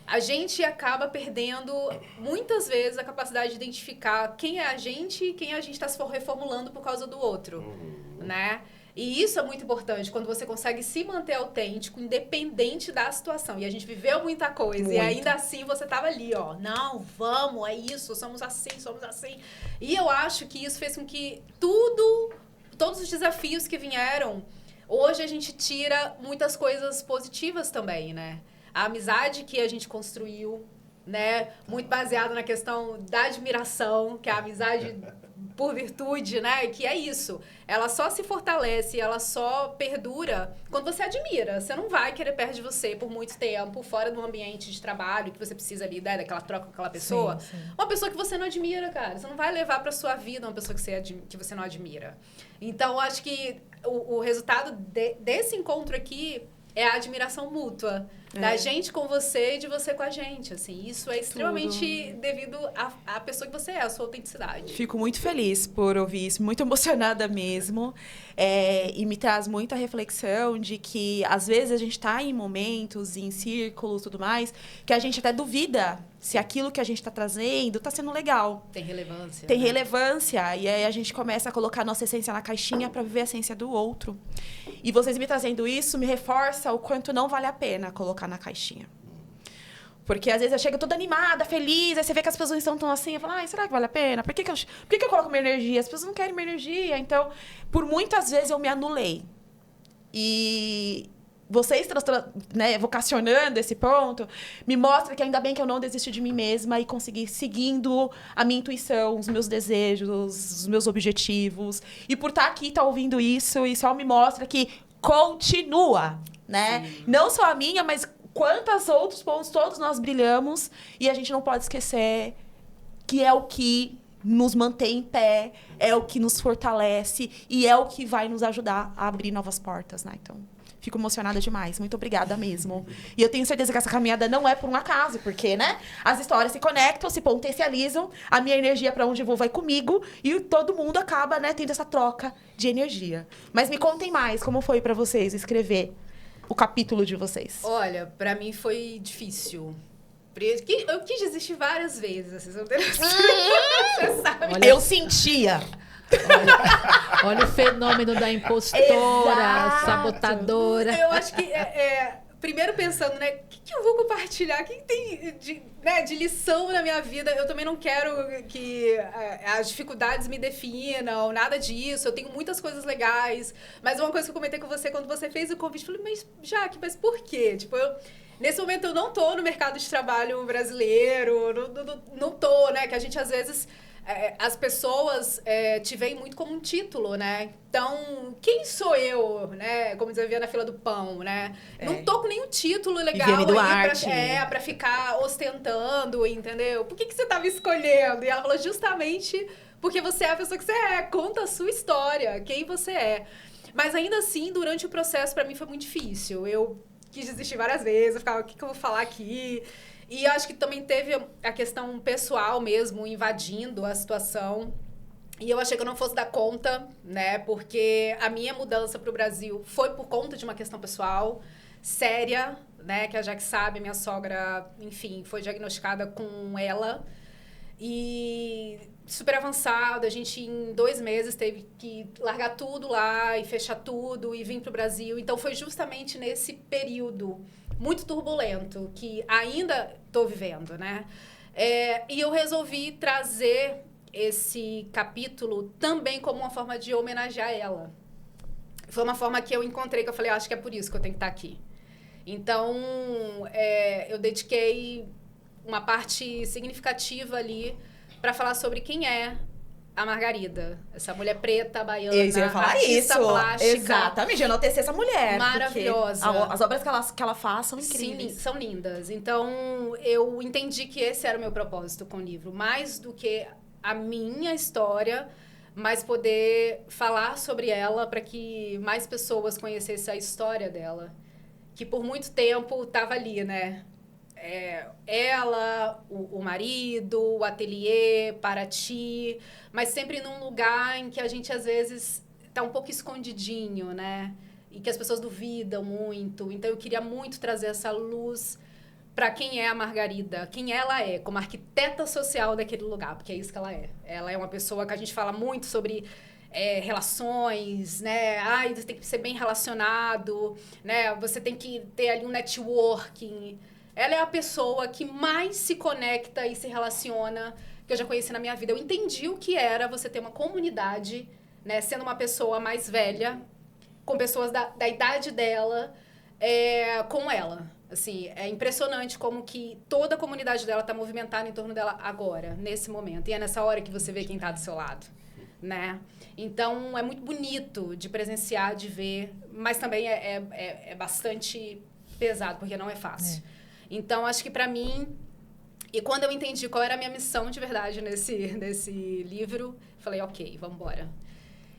a gente acaba perdendo, muitas vezes, a capacidade de identificar quem é a gente e quem a gente está se reformulando por causa do outro, né? E isso é muito importante, quando você consegue se manter autêntico, independente da situação. E a gente viveu muita coisa, e ainda assim você tava ali, ó. Não, vamos, é isso, somos assim, somos assim. E eu acho que isso fez com que todos os desafios que vieram, hoje a gente tira muitas coisas positivas também, né? A amizade que a gente construiu, né? Muito baseado na questão da admiração, que é a amizade por virtude, né? Que é isso. Ela só se fortalece, ela só perdura quando você admira. Você não vai querer perto de você por muito tempo, fora do ambiente de trabalho que você precisa ali, né? Daquela troca com aquela pessoa. Sim. Uma pessoa que você não admira, cara. Você não vai levar pra sua vida uma pessoa que você não admira. Então, acho que o resultado desse encontro aqui é a admiração mútua. Da gente com você e de você com a gente, assim. Isso é extremamente devido à pessoa que você é, à sua autenticidade. Fico muito feliz por ouvir isso, muito emocionada mesmo. E me traz muita reflexão de que, às vezes, a gente está em momentos, em círculos e tudo mais, que a gente até duvida se aquilo que a gente está trazendo está sendo legal. Tem relevância. Tem relevância. E aí a gente começa a colocar a nossa essência na caixinha para viver a essência do outro. E vocês me trazendo isso me reforça o quanto não vale a pena colocar na caixinha. Porque às vezes eu chego toda animada, feliz, aí você vê que as pessoas não estão tão assim, eu falo, ai, será que vale a pena? Por que eu coloco minha energia? As pessoas não querem minha energia. Então, por muitas vezes eu me anulei. E vocês, né, vocacionando esse ponto, me mostra que ainda bem que eu não desisti de mim mesma e consegui seguindo a minha intuição, os meus desejos, os meus objetivos. E por estar aqui, estar ouvindo isso, só me mostra que continua, né? Sim. Não só a minha, mas quantos outros pontos todos nós brilhamos e a gente não pode esquecer que é o que nos mantém em pé, é o que nos fortalece e é o que vai nos ajudar a abrir novas portas, né? Então, fico emocionada demais. Muito obrigada mesmo. E eu tenho certeza que essa caminhada não é por um acaso, porque, né? As histórias se conectam, se potencializam, a minha energia para onde eu vou vai comigo e todo mundo acaba, né, tendo essa troca de energia. Mas me contem mais, como foi para vocês escrever o capítulo de vocês? Olha, para mim foi difícil. Eu quis desistir várias vezes, assim, você sabe. Olha, eu sentia. Olha o fenômeno da impostora, Exato. Sabotadora. Eu acho que, primeiro pensando, né, o que eu vou compartilhar? O que tem de lição na minha vida? Eu também não quero que as dificuldades me definam, nada disso. Eu tenho muitas coisas legais. Mas uma coisa que eu comentei com você, quando você fez o convite, eu falei, mas, Jaque, mas por quê? Tipo, nesse momento eu não tô no mercado de trabalho brasileiro, não tô, né? Que a gente, às vezes, as pessoas te veem muito como um título, né? Então, quem sou eu, né? Como dizia na fila do pão, né? Não tô com nenhum título legal aí pra ficar ostentando, entendeu? Por que você tá me escolhendo? E ela falou, justamente porque você é a pessoa que você é. Conta a sua história, quem você é. Mas ainda assim, durante o processo, pra mim, foi muito difícil. Eu quis desistir várias vezes, eu ficava, o que eu vou falar aqui? E eu acho que também teve a questão pessoal mesmo, invadindo a situação. E eu achei que eu não fosse dar conta, né? Porque a minha mudança para o Brasil foi por conta de uma questão pessoal séria, né? Que a Jaque sabe, minha sogra, enfim, foi diagnosticada com ela. E super avançado, a gente em 2 meses teve que largar tudo lá e fechar tudo e vir para o Brasil. Então foi justamente nesse período muito turbulento, que ainda estou vivendo, né? E eu resolvi trazer esse capítulo também como uma forma de homenagear ela. Foi uma forma que eu encontrei, que eu falei, acho que é por isso que eu tenho que estar aqui. Então, eu dediquei uma parte significativa ali para falar sobre quem é a Margarida, essa mulher preta, baiana, eu ia falar artista isso. plástica. Exatamente, eu enalteci essa mulher. Maravilhosa. As obras que ela faz são incríveis. Sim, são lindas. Então, eu entendi que esse era o meu propósito com o livro. Mais do que a minha história, mas poder falar sobre ela para que mais pessoas conhecessem a história dela. Que por muito tempo estava ali, né? Ela, o marido, o ateliê, Paraty, mas sempre num lugar em que a gente, às vezes, tá um pouco escondidinho, né? E que as pessoas duvidam muito. Então, eu queria muito trazer essa luz para quem é a Margarida, quem ela é, como arquiteta social daquele lugar, porque é isso que ela é. Ela é uma pessoa que a gente fala muito sobre relações, né? Você tem que ser bem relacionado, né? Você tem que ter ali um networking. Ela é a pessoa que mais se conecta e se relaciona que eu já conheci na minha vida. Eu entendi o que era você ter uma comunidade, né? Sendo uma pessoa mais velha, com pessoas da idade dela, com ela. Assim, é impressionante como que toda a comunidade dela está movimentada em torno dela agora, nesse momento. E é nessa hora que você vê quem está do seu lado, né? Então, é muito bonito de presenciar, de ver, mas também é bastante pesado, porque não é fácil. Então, acho que para mim, e quando eu entendi qual era a minha missão de verdade nesse livro, falei, ok, vamos embora.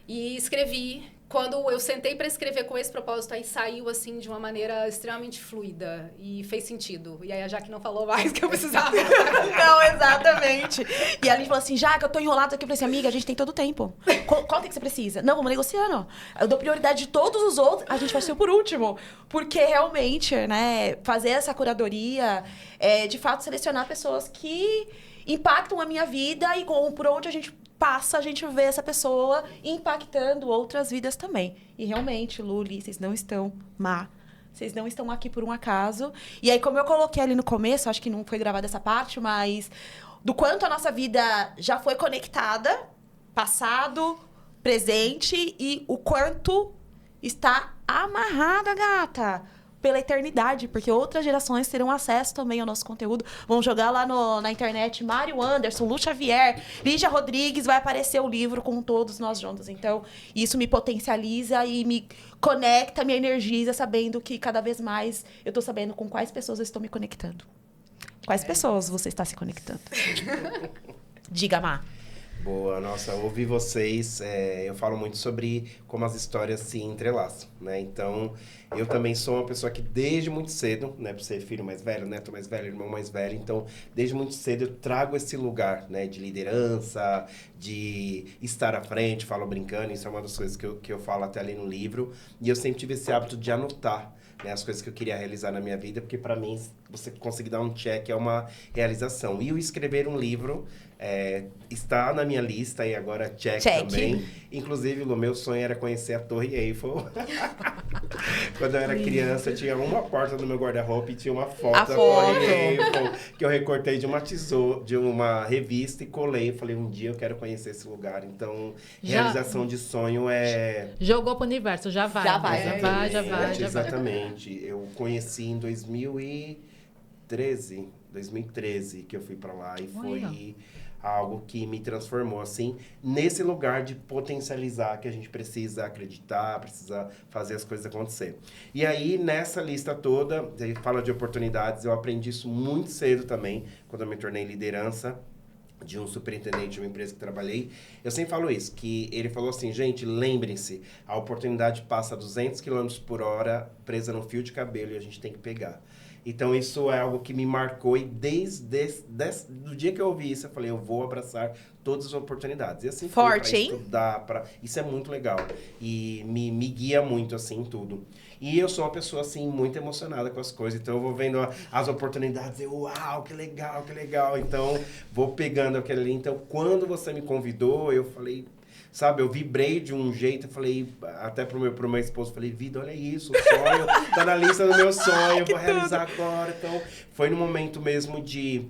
E escrevi. Quando eu sentei para escrever com esse propósito, aí saiu, assim, de uma maneira extremamente fluida. E fez sentido. E aí a Jaque não falou mais que eu precisava. Não, exatamente. E a Aline falou assim, Jaque, eu tô enrolada aqui. Eu falei assim, amiga, a gente tem todo o tempo. Quanto é que você precisa? Não, vamos negociando. Eu dou prioridade de todos os outros, a gente vai ser por último. Porque realmente, né, fazer essa curadoria é, de fato, selecionar pessoas que impactam a minha vida e por onde a gente passa, a gente vê essa pessoa impactando outras vidas também. E realmente, Luli, vocês não estão vocês não estão aqui por um acaso. E aí, como eu coloquei ali no começo, acho que não foi gravada essa parte, mas do quanto a nossa vida já foi conectada, passado, presente, e o quanto está amarrada, gata, pela eternidade, porque outras gerações terão acesso também ao nosso conteúdo. Vão jogar lá na internet Mário Anderson, Lu Xavier, Lígia Rodrigues, vai aparecer o livro com todos nós juntos. Então, isso me potencializa e me conecta, me energiza, sabendo que cada vez mais eu estou sabendo com quais pessoas eu estou me conectando. Quais pessoas você está se conectando? Diga, Má. Boa, nossa, ouvir vocês, eu falo muito sobre como as histórias se entrelaçam, né? Então, eu também sou uma pessoa que desde muito cedo, né? Por ser filho mais velho, neto mais velho, irmão mais velho, então, desde muito cedo eu trago esse lugar, né? De liderança, de estar à frente, falo brincando, isso é uma das coisas que eu falo até ali no livro. E eu sempre tive esse hábito de anotar, né, as coisas que eu queria realizar na minha vida, porque para mim, você conseguir dar um check é uma realização. E o escrever um livro está na minha lista e agora check também. Inclusive, o meu sonho era conhecer a Torre Eiffel. Quando eu era criança, eu tinha uma porta do meu guarda-roupa e tinha uma foto da Torre Eiffel, que eu recortei de uma revista e colei. Eu falei, um dia eu quero conhecer esse lugar. Então, realização de sonho é... Jogou pro universo, já vai. Já vai. Exatamente. Eu conheci em 2013, que eu fui pra lá. E foi algo que me transformou, assim, nesse lugar de potencializar que a gente precisa acreditar, precisa fazer as coisas acontecer. E aí, nessa lista toda, ele fala de oportunidades, eu aprendi isso muito cedo também, quando eu me tornei liderança de um superintendente de uma empresa que trabalhei. Eu sempre falo isso, que ele falou assim, gente, lembrem-se, a oportunidade passa a 200 km por hora, presa no fio de cabelo, e a gente tem que pegar. Então, isso é algo que me marcou e desde o dia que eu ouvi isso, eu falei, eu vou abraçar todas as oportunidades. E assim Forte, foi, pra estudar, isso é muito legal. E me guia muito, assim, em tudo. E eu sou uma pessoa, assim, muito emocionada com as coisas. Então, eu vou vendo as oportunidades e uau, que legal, que legal. Então, vou pegando aquele ali. Então, quando você me convidou, eu falei... Sabe, eu vibrei de um jeito, eu falei, até pro meu esposo, falei, vida, olha isso, o sonho, tá na lista do meu sonho, eu vou realizar agora. Então, foi no momento mesmo de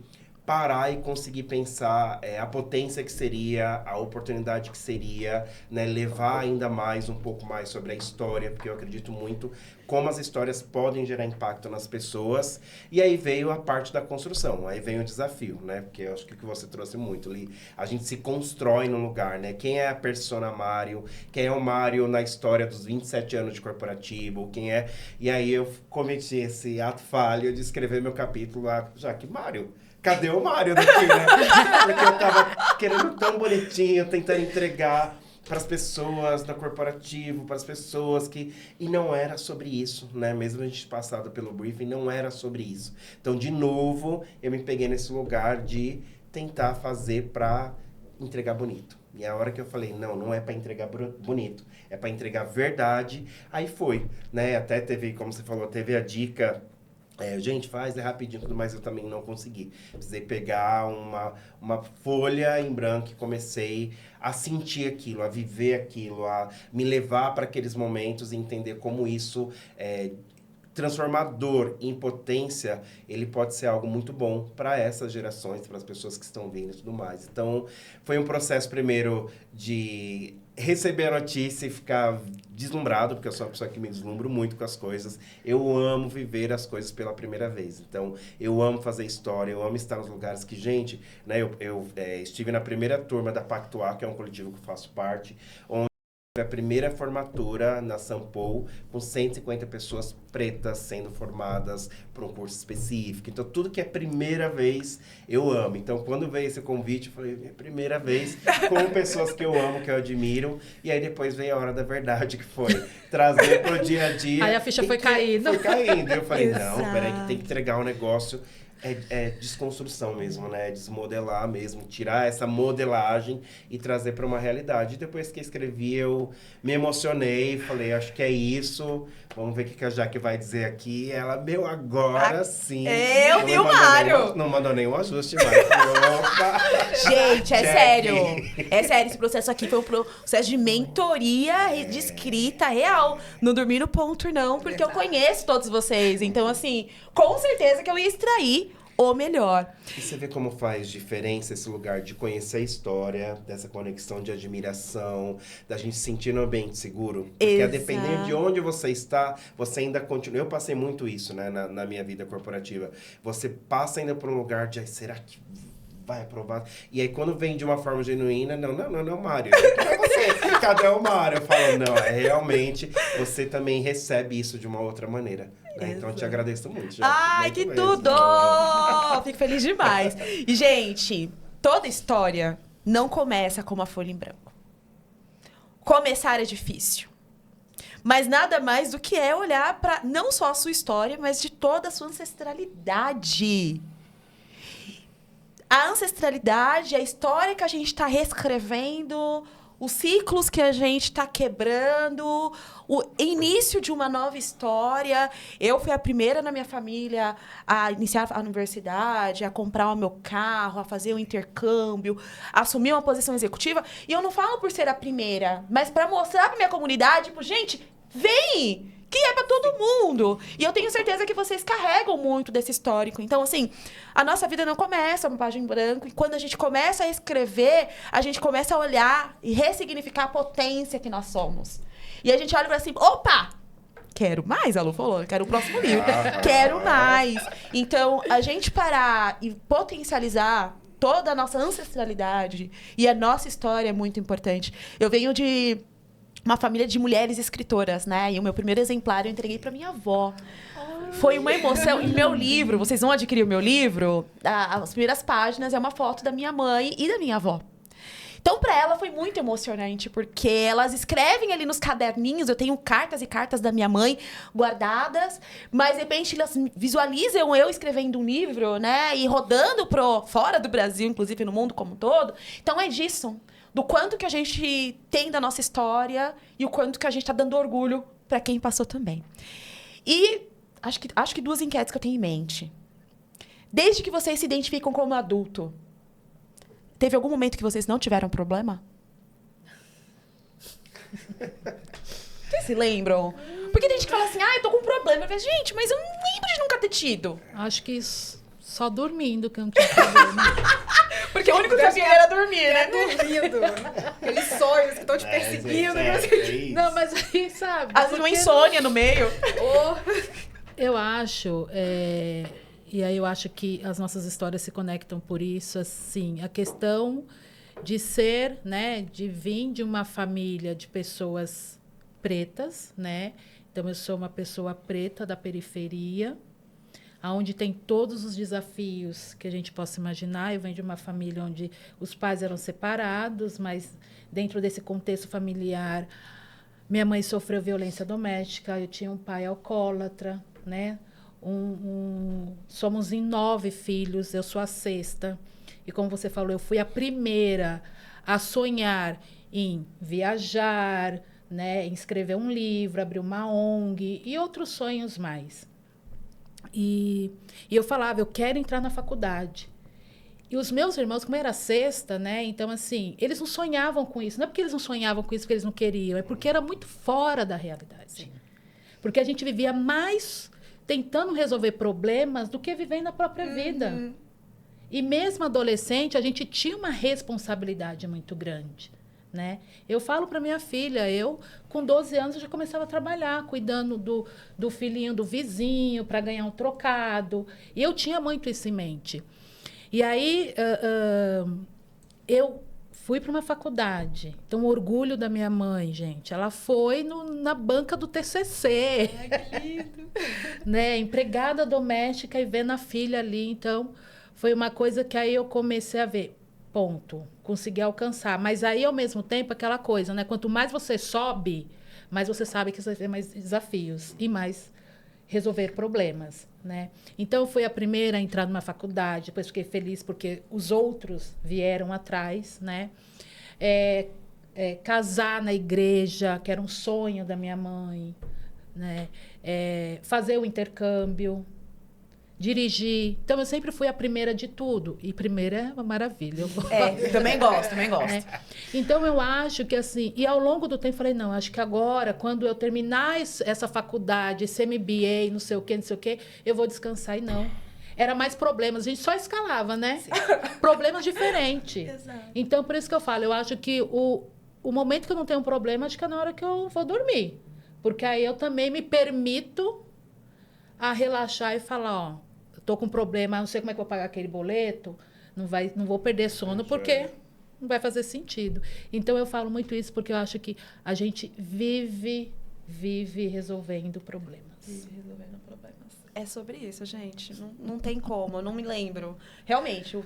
parar e conseguir pensar a potência que seria, a oportunidade que seria, né, levar ainda mais, um pouco mais sobre a história, porque eu acredito muito como as histórias podem gerar impacto nas pessoas. E aí veio a parte da construção, aí vem o desafio, né, porque eu acho que o que você trouxe muito, Li, a gente se constrói no lugar, né, quem é a persona Mário, quem é o Mário na história dos 27 anos de corporativo, quem é... E aí eu cometi esse ato falho de escrever meu capítulo lá, já que Mário... Cadê o Mário daqui, né? Porque eu tava querendo tão bonitinho, tentando entregar para as pessoas da corporativo, para as pessoas que... E não era sobre isso, né? Mesmo a gente passado pelo briefing, não era sobre isso. Então, de novo, eu me peguei nesse lugar de tentar fazer para entregar bonito. E a hora que eu falei, não é para entregar bonito, é para entregar verdade, aí foi, né? Até teve, como você falou, teve a dica... gente, faz, rapidinho, tudo mais, eu também não consegui. Precisei pegar uma folha em branco e comecei a sentir aquilo, a viver aquilo, a me levar para aqueles momentos e entender como isso transformador em potência, ele pode ser algo muito bom para essas gerações, para as pessoas que estão vindo e tudo mais. Então, foi um processo primeiro de receber a notícia e ficar deslumbrado, porque eu sou uma pessoa que me deslumbro muito com as coisas. Eu amo viver as coisas pela primeira vez. Então, eu amo fazer história, eu amo estar nos lugares que, gente, né, eu estive na primeira turma da Pactuar, que é um coletivo que eu faço parte, onde Foi a primeira formatura na Sampo, com 150 pessoas pretas sendo formadas para um curso específico. Então, tudo que é primeira vez, eu amo. Então, quando veio esse convite, eu falei, é a primeira vez com pessoas que eu amo, que eu admiro. E aí, depois veio a hora da verdade, que foi trazer pro dia a dia. Aí a ficha foi caindo. Foi caindo. Eu falei, Exato. não, peraí, que tem que entregar um negócio. É desconstrução mesmo, né? É desmodelar mesmo, tirar essa modelagem e trazer para uma realidade. Depois que escrevi, eu me emocionei, falei, acho que é isso. Vamos ver o que a Jaque vai dizer aqui. Ela, agora sim. Eu vi o Mário. Não mandou nenhum ajuste mais. Opa! Gente, é Jaque. sério. É sério, esse processo aqui foi um processo de mentoria, de escrita real. Não dormi no ponto, não, porque eu conheço todos vocês. Então, assim, com certeza que eu ia extrair o melhor. E você vê como faz diferença esse lugar de conhecer a história, dessa conexão de admiração, da gente se sentir no ambiente seguro. Porque a depender de onde você está, você ainda continua... Eu passei muito isso, né, na minha vida corporativa. Você passa ainda por um lugar de, será que vai aprovar? E aí, quando vem de uma forma genuína, não, Mário. É você. Cadê o Mário? Eu falo, não, realmente, você também recebe isso de uma outra maneira. Né? Então, eu te agradeço muito. Ai, muito que mesmo. tudo! Fico feliz demais. E, gente, toda história não começa com uma folha em branco. Começar é difícil. Mas nada mais do que é olhar para não só a sua história, mas de toda a sua ancestralidade. A ancestralidade, a história que a gente está reescrevendo, os ciclos que a gente está quebrando, o início de uma nova história. Eu fui a primeira na minha família a iniciar a universidade, a comprar o meu carro, a fazer o intercâmbio, a assumir uma posição executiva. E eu não falo por ser a primeira, mas para mostrar para minha comunidade, tipo, gente, vem! Que é para todo mundo. E eu tenho certeza que vocês carregam muito desse histórico. Então, assim, a nossa vida não começa uma página em branco. E quando a gente começa a escrever, a gente começa a olhar e ressignificar a potência que nós somos. E a gente olha para assim, opa! Quero mais, a Lu falou. Quero o próximo livro. Quero mais. Então, a gente parar e potencializar toda a nossa ancestralidade e a nossa história é muito importante. Eu venho de uma família de mulheres escritoras, né? E o meu primeiro exemplar eu entreguei para minha avó. Foi uma emoção. E meu livro, vocês vão adquirir o meu livro, as primeiras páginas é uma foto da minha mãe e da minha avó. Então, para ela foi muito emocionante, porque elas escrevem ali nos caderninhos, eu tenho cartas e cartas da minha mãe guardadas, mas de repente elas visualizam eu escrevendo um livro, né? E rodando fora do Brasil, inclusive no mundo como um todo. Então, é disso. Do quanto que a gente tem da nossa história e o quanto que a gente está dando orgulho para quem passou também. E acho que duas enquetes que eu tenho em mente. Desde que vocês se identificam como adulto, teve algum momento que vocês não tiveram problema? Vocês se lembram? Porque tem gente que fala assim, eu tô com um problema. Eu falo, gente, mas eu não lembro de nunca ter tido. Acho que só dormindo que eu não tinha problema. Porque o único caminho era dormir, né? Dormindo. Aqueles sonhos que estão te perseguindo. Gente, Não, mas aí, sabe? Às vezes uma insônia no meio. Eu acho, e aí eu acho que as nossas histórias se conectam por isso, assim, a questão de ser, né, de vir de uma família de pessoas pretas, né? Então, eu sou uma pessoa preta da periferia, onde tem todos os desafios que a gente possa imaginar. Eu venho de uma família onde os pais eram separados, mas dentro desse contexto familiar, minha mãe sofreu violência doméstica, eu tinha um pai alcoólatra, né? Somos em 9 filhos, eu sou a 6ª. E como você falou, eu fui a primeira a sonhar em viajar, né? Em escrever um livro, abrir uma ONG e outros sonhos mais. E eu falava, eu quero entrar na faculdade. E os meus irmãos, como era a 6ª, né? Então, assim, eles não sonhavam com isso. Não é porque eles não sonhavam com isso porque eles não queriam, é porque era muito fora da realidade. Sim. Porque a gente vivia mais tentando resolver problemas do que vivendo a própria vida. E mesmo adolescente, a gente tinha uma responsabilidade muito grande. Né? Eu falo para minha filha, eu com 12 anos eu já começava a trabalhar, cuidando do filhinho do vizinho para ganhar um trocado. E eu tinha muito isso em mente. E aí eu fui para uma faculdade. Então, o orgulho da minha mãe, gente, ela foi na banca do TCC. Ai, que lindo. Né? Empregada doméstica e vendo a filha ali. Então, foi uma coisa que aí eu comecei a ver. Ponto. Consegui alcançar. Mas aí, ao mesmo tempo, aquela coisa, né? Quanto mais você sobe, mais você sabe que você vai ter mais desafios e mais resolver problemas, né? Então, eu fui a primeira a entrar numa faculdade, depois fiquei feliz porque os outros vieram atrás, né? Casar na igreja, que era um sonho da minha mãe, né? Fazer o intercâmbio, dirigir. Então, eu sempre fui a primeira de tudo. E primeira é uma maravilha. Eu também gosto, também gosto. Então, eu acho que assim... E ao longo do tempo, falei, não, acho que agora, quando eu terminar essa faculdade, esse MBA, não sei o quê, eu vou descansar. E não. Era mais problemas. A gente só escalava, né? Problemas diferentes. Exato. Então, por isso que eu falo, eu acho que o momento que eu não tenho problema, acho que é na hora que eu vou dormir. Porque aí eu também me permito a relaxar e falar, ó, tô com problema, não sei como é que eu vou pagar aquele boleto, não vou perder sono, porque não vai fazer sentido. Então, eu falo muito isso porque eu acho que a gente vive resolvendo problemas. Resolvendo problemas. É sobre isso, gente. Não tem como, eu não me lembro. Realmente,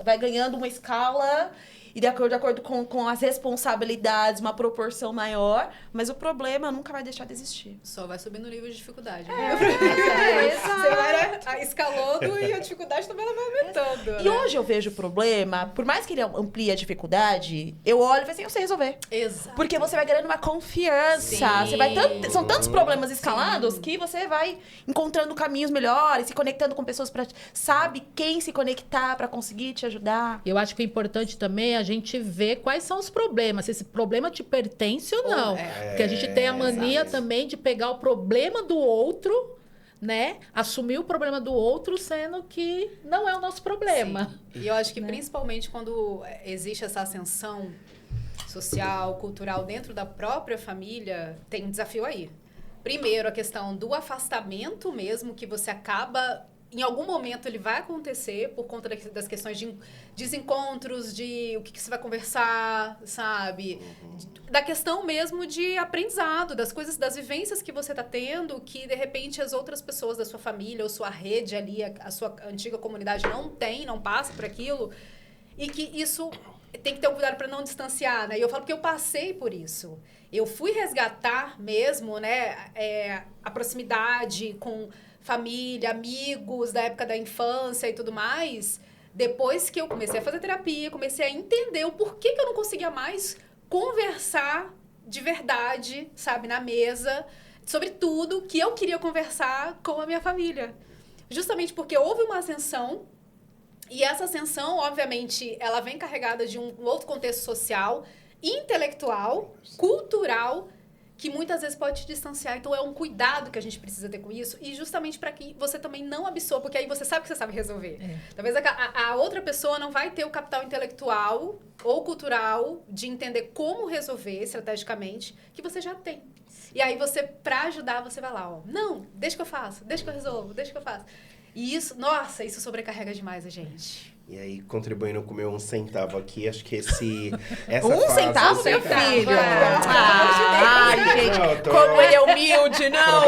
vai ganhando uma escala e de acordo com as responsabilidades, uma proporção maior, mas o problema nunca vai deixar de existir. Só vai subindo o nível de dificuldade. Exato. Você vai escalando e a dificuldade também ela vai aumentando. E hoje eu vejo o problema, por mais que ele amplie a dificuldade, eu olho e falo assim, eu sei resolver. Exato. Porque você vai ganhando uma confiança. Sim. Você vai são tantos problemas escalados que você vai encontrando caminhos melhores, se conectando com pessoas para sabe quem se conectar para conseguir te ajudar. Eu acho que o importante também é a gente ver quais são os problemas, se esse problema te pertence ou não. Porque a gente tem a mania também de pegar o problema do outro, né? Assumir o problema do outro, sendo que não é o nosso problema. Sim. E eu acho que principalmente quando existe essa ascensão social, cultural dentro da própria família, tem um desafio aí. Primeiro, a questão do afastamento mesmo, que você acaba... Em algum momento ele vai acontecer por conta das questões de desencontros, de o que você vai conversar, sabe? Da questão mesmo de aprendizado, das coisas, das vivências que você está tendo, que de repente as outras pessoas da sua família ou sua rede ali, a sua antiga comunidade não passa por aquilo. E que isso tem que ter um cuidado para não distanciar, né? E eu falo que eu passei por isso. Eu fui resgatar mesmo, né, a proximidade com família, amigos da época da infância e tudo mais, depois que eu comecei a fazer terapia, comecei a entender o porquê que eu não conseguia mais conversar de verdade, sabe, na mesa, sobre tudo que eu queria conversar com a minha família. Justamente porque houve uma ascensão, e essa ascensão, obviamente, ela vem carregada de um outro contexto social, intelectual, cultural, que muitas vezes pode te distanciar. Então, é um cuidado que a gente precisa ter com isso. E justamente para que você também não absorva, porque aí você sabe que você sabe resolver. Talvez a outra pessoa não vai ter o capital intelectual ou cultural de entender como resolver estrategicamente, que você já tem. E aí, você, para ajudar, você vai lá, ó. Não, deixa que eu faço, deixa que eu resolvo, deixa que eu faço. E isso, nossa, isso sobrecarrega demais a gente. E aí, contribuindo com o meu 1 centavo aqui, acho que essa Um fase... centavo, meu filho? Ai, gente, não, como ele é humilde, não?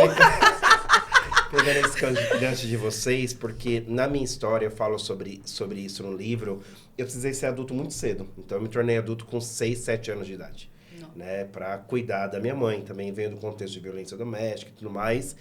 Pegando esse gancho de vocês, porque na minha história eu falo sobre isso no livro, eu precisei ser adulto muito cedo. Então, eu me tornei adulto com 6, 7 anos de idade. Né, para cuidar da minha mãe, também veio do contexto de violência doméstica e tudo mais.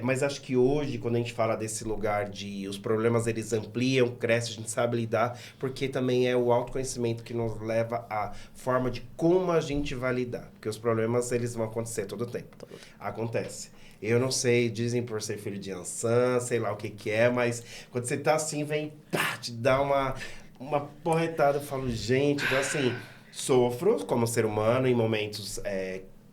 Mas acho que hoje, quando a gente fala desse lugar de os problemas eles ampliam, crescem, a gente sabe lidar, porque também é o autoconhecimento que nos leva à forma de como a gente vai lidar. Porque os problemas eles vão acontecer todo o tempo. Acontece. Eu não sei, dizem por ser filho de Ansan, sei lá o que é, mas quando você tá assim, vem, pá, te dá uma porretada. Eu falo, gente, então assim... Sofro como ser humano em momentos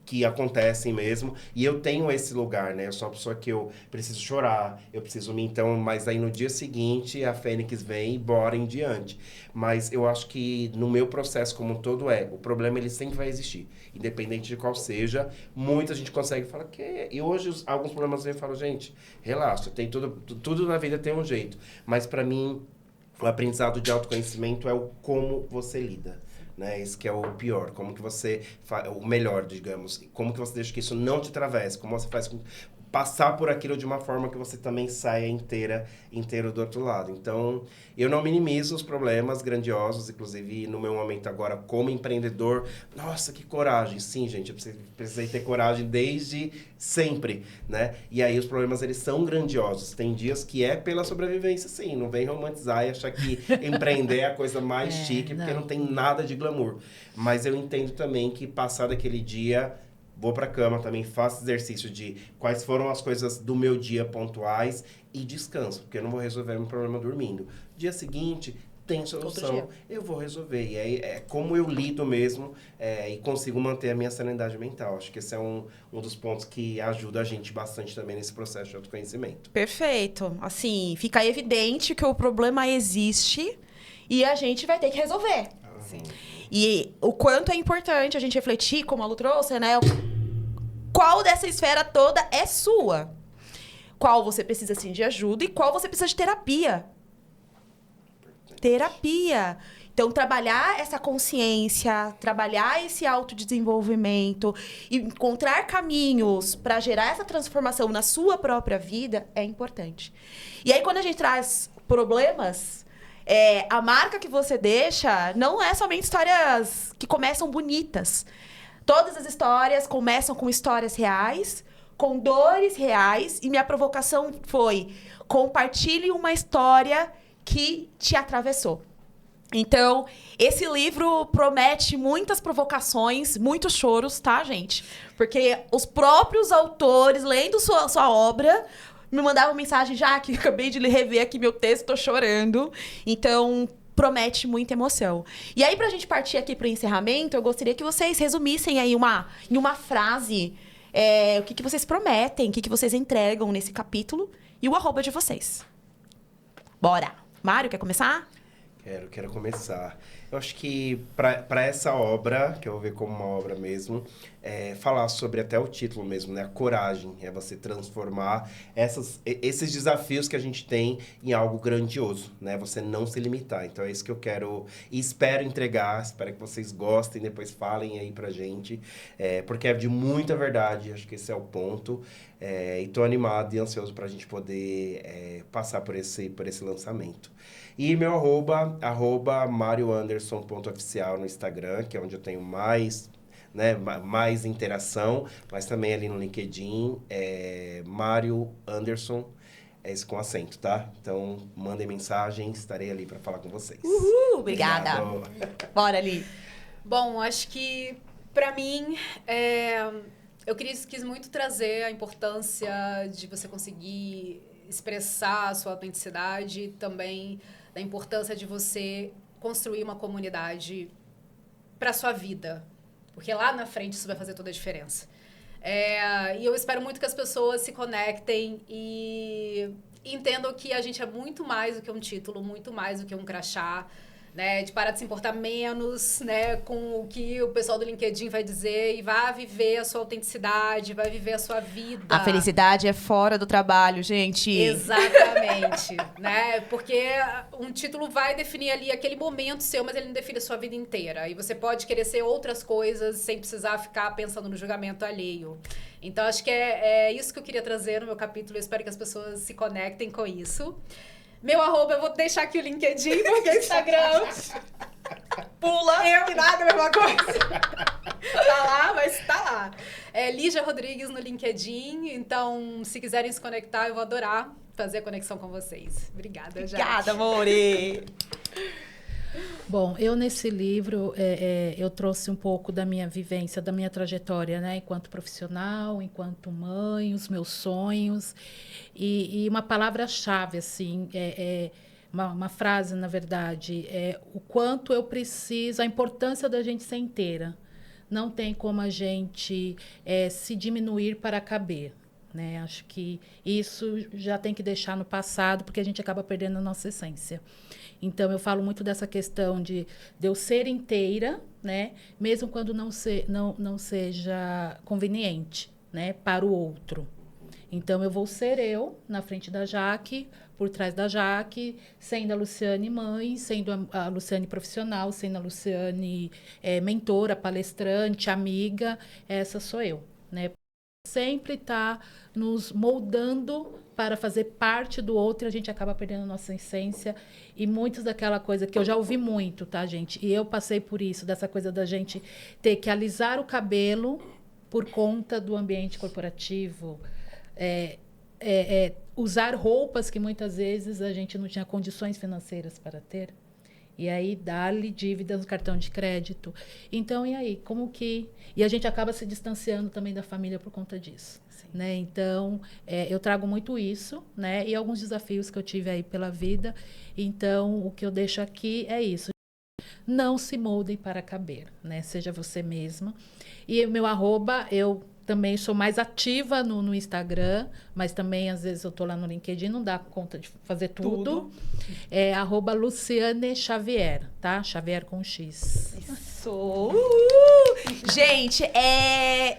que acontecem mesmo. E eu tenho esse lugar, né? Eu sou uma pessoa que eu preciso chorar, eu preciso me... Então, mas aí no dia seguinte, a Fênix vem e bora em diante. Mas eu acho que no meu processo como um todo o problema ele sempre vai existir. Independente de qual seja, muita gente consegue falar que... E hoje alguns problemas vêm e falam, gente, relaxa, tem tudo na vida tem um jeito. Mas para mim, o aprendizado de autoconhecimento é o como você lida. né? Isso que é o pior. Como que você o melhor, digamos. Como que você deixa que isso não te atravesse? Como você faz passar por aquilo de uma forma que você também saia inteiro do outro lado. Então, eu não minimizo os problemas grandiosos, inclusive no meu momento agora como empreendedor. Nossa, que coragem! Sim, gente, eu precisei ter coragem desde sempre, né? E aí os problemas, eles são grandiosos. Tem dias que é pela sobrevivência, sim. Não vem romantizar e achar que empreender é a coisa mais chique, porque não tem nada de glamour. Mas eu entendo também que passar daquele dia... Vou pra cama também, faço exercício de quais foram as coisas do meu dia pontuais e descanso, porque eu não vou resolver meu problema dormindo. Dia seguinte, tem solução, eu vou resolver. E aí é como eu lido mesmo e consigo manter a minha sanidade mental. Acho que esse é um dos pontos que ajuda a gente bastante também nesse processo de autoconhecimento. Perfeito. Assim, fica evidente que o problema existe e a gente vai ter que resolver. Sim. E o quanto é importante a gente refletir, como a Lu trouxe, né? Qual dessa esfera toda é sua? Qual você precisa, sim, de ajuda e qual você precisa de terapia? Terapia. Então, trabalhar essa consciência, trabalhar esse autodesenvolvimento, encontrar caminhos para gerar essa transformação na sua própria vida é importante. E aí, quando a gente traz problemas... a marca que você deixa não é somente histórias que começam bonitas. Todas as histórias começam com histórias reais, com dores reais. E minha provocação foi: compartilhe uma história que te atravessou. Então, esse livro promete muitas provocações, muitos choros, tá, gente? Porque os próprios autores, lendo sua obra... me mandavam mensagem, já que acabei de rever aqui meu texto, tô chorando. Então, promete muita emoção. E aí, pra gente partir aqui pro encerramento, eu gostaria que vocês resumissem aí em uma frase o que vocês prometem, o que vocês entregam nesse capítulo e o @ de vocês. Bora! Mário, quer começar? Quero começar. Eu acho que para essa obra, que eu vou ver como uma obra mesmo, falar sobre até o título mesmo, né? A coragem, é você transformar esses desafios que a gente tem em algo grandioso, né? Você não se limitar. Então é isso que eu quero e espero entregar, espero que vocês gostem, depois falem aí pra gente, porque é de muita verdade, acho que esse é o ponto. E tô animado e ansioso pra gente poder passar por esse lançamento. E meu @marioanderson.oficial no Instagram, que é onde eu tenho mais interação, mas também ali no LinkedIn, Mário Anderson, esse com acento, tá? Então, mandem mensagem, estarei ali para falar com vocês. Uhul, obrigada. Obrigado. Bora, ali. Bom, acho que, para mim, eu quis muito trazer a importância de você conseguir expressar a sua autenticidade, também da importância de você construir uma comunidade para sua vida, porque lá na frente isso vai fazer toda a diferença. E eu espero muito que as pessoas se conectem e entendam que a gente é muito mais do que um título, muito mais do que um crachá, né? De parar de se importar menos, né, com o que o pessoal do LinkedIn vai dizer e vá viver a sua autenticidade, vai viver a sua vida. A felicidade é fora do trabalho, gente. Exatamente, né? Porque um título vai definir ali aquele momento seu, mas ele não define a sua vida inteira. E você pode querer ser outras coisas sem precisar ficar pensando no julgamento alheio. Então, acho que é isso que eu queria trazer no meu capítulo. Eu espero que as pessoas se conectem com isso. Meu @ eu vou deixar aqui o LinkedIn, porque o Instagram... Pula! Eu e nada, a mesma coisa. Tá lá, mas tá lá. Lígia Rodrigues no LinkedIn. Então, se quiserem se conectar, eu vou adorar fazer a conexão com vocês. Obrigada, gente. Obrigada, amore! Bom, eu nesse livro, eu trouxe um pouco da minha vivência, da minha trajetória, né? Enquanto profissional, enquanto mãe, os meus sonhos. E uma palavra-chave, assim, uma frase, na verdade, o quanto eu preciso, a importância da gente ser inteira. Não tem como a gente se diminuir para caber. Né? Acho que isso já tem que deixar no passado, porque a gente acaba perdendo a nossa essência. Então, eu falo muito dessa questão de eu ser inteira, né? Mesmo quando não seja conveniente, né? Para o outro. Então, eu vou ser eu na frente da Jaque, por trás da Jaque, sendo a Luciane mãe, sendo a Luciane profissional, sendo a Luciane mentora, palestrante, amiga. Essa sou eu, né? Sempre está nos moldando para fazer parte do outro e a gente acaba perdendo a nossa essência. E muitas daquela coisa que eu já ouvi muito, tá, gente? E eu passei por isso, dessa coisa da gente ter que alisar o cabelo por conta do ambiente corporativo. Usar roupas que muitas vezes a gente não tinha condições financeiras para ter. E aí, dá-lhe dívidas no cartão de crédito. Então, e aí? Como que... E a gente acaba se distanciando também da família por conta disso. Né? Então, eu trago muito isso, né? E alguns desafios que eu tive aí pela vida. Então, o que eu deixo aqui é isso. Não se moldem para caber, né? Seja você mesma. E o meu @, eu também sou mais ativa no Instagram, mas também, às vezes, eu estou lá no LinkedIn, não dá conta de fazer tudo. É @Luciane Xavier, tá? Xavier com X. Isso! Gente,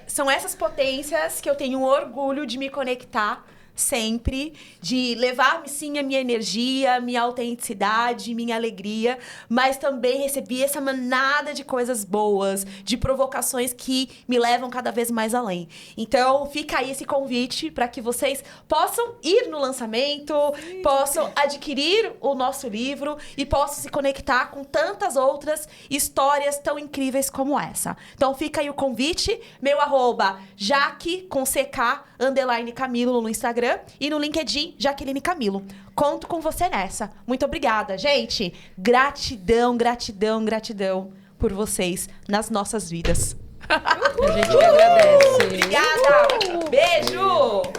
são essas potências que eu tenho orgulho de me conectar sempre, de levar, sim, a minha energia, minha autenticidade, minha alegria, mas também recebi essa manada de coisas boas, de provocações que me levam cada vez mais além. Então, fica aí esse convite para que vocês possam ir no lançamento, possam adquirir o nosso livro e possam se conectar com tantas outras histórias tão incríveis como essa. Então, fica aí o convite, meu @Jaque, com CK, _Camilo no Instagram, e no LinkedIn, Jaqueline Camilo. Conto com você nessa. Muito obrigada, gente. Gratidão, gratidão, gratidão por vocês nas nossas vidas. A gente que agradece. Obrigada. Beijo.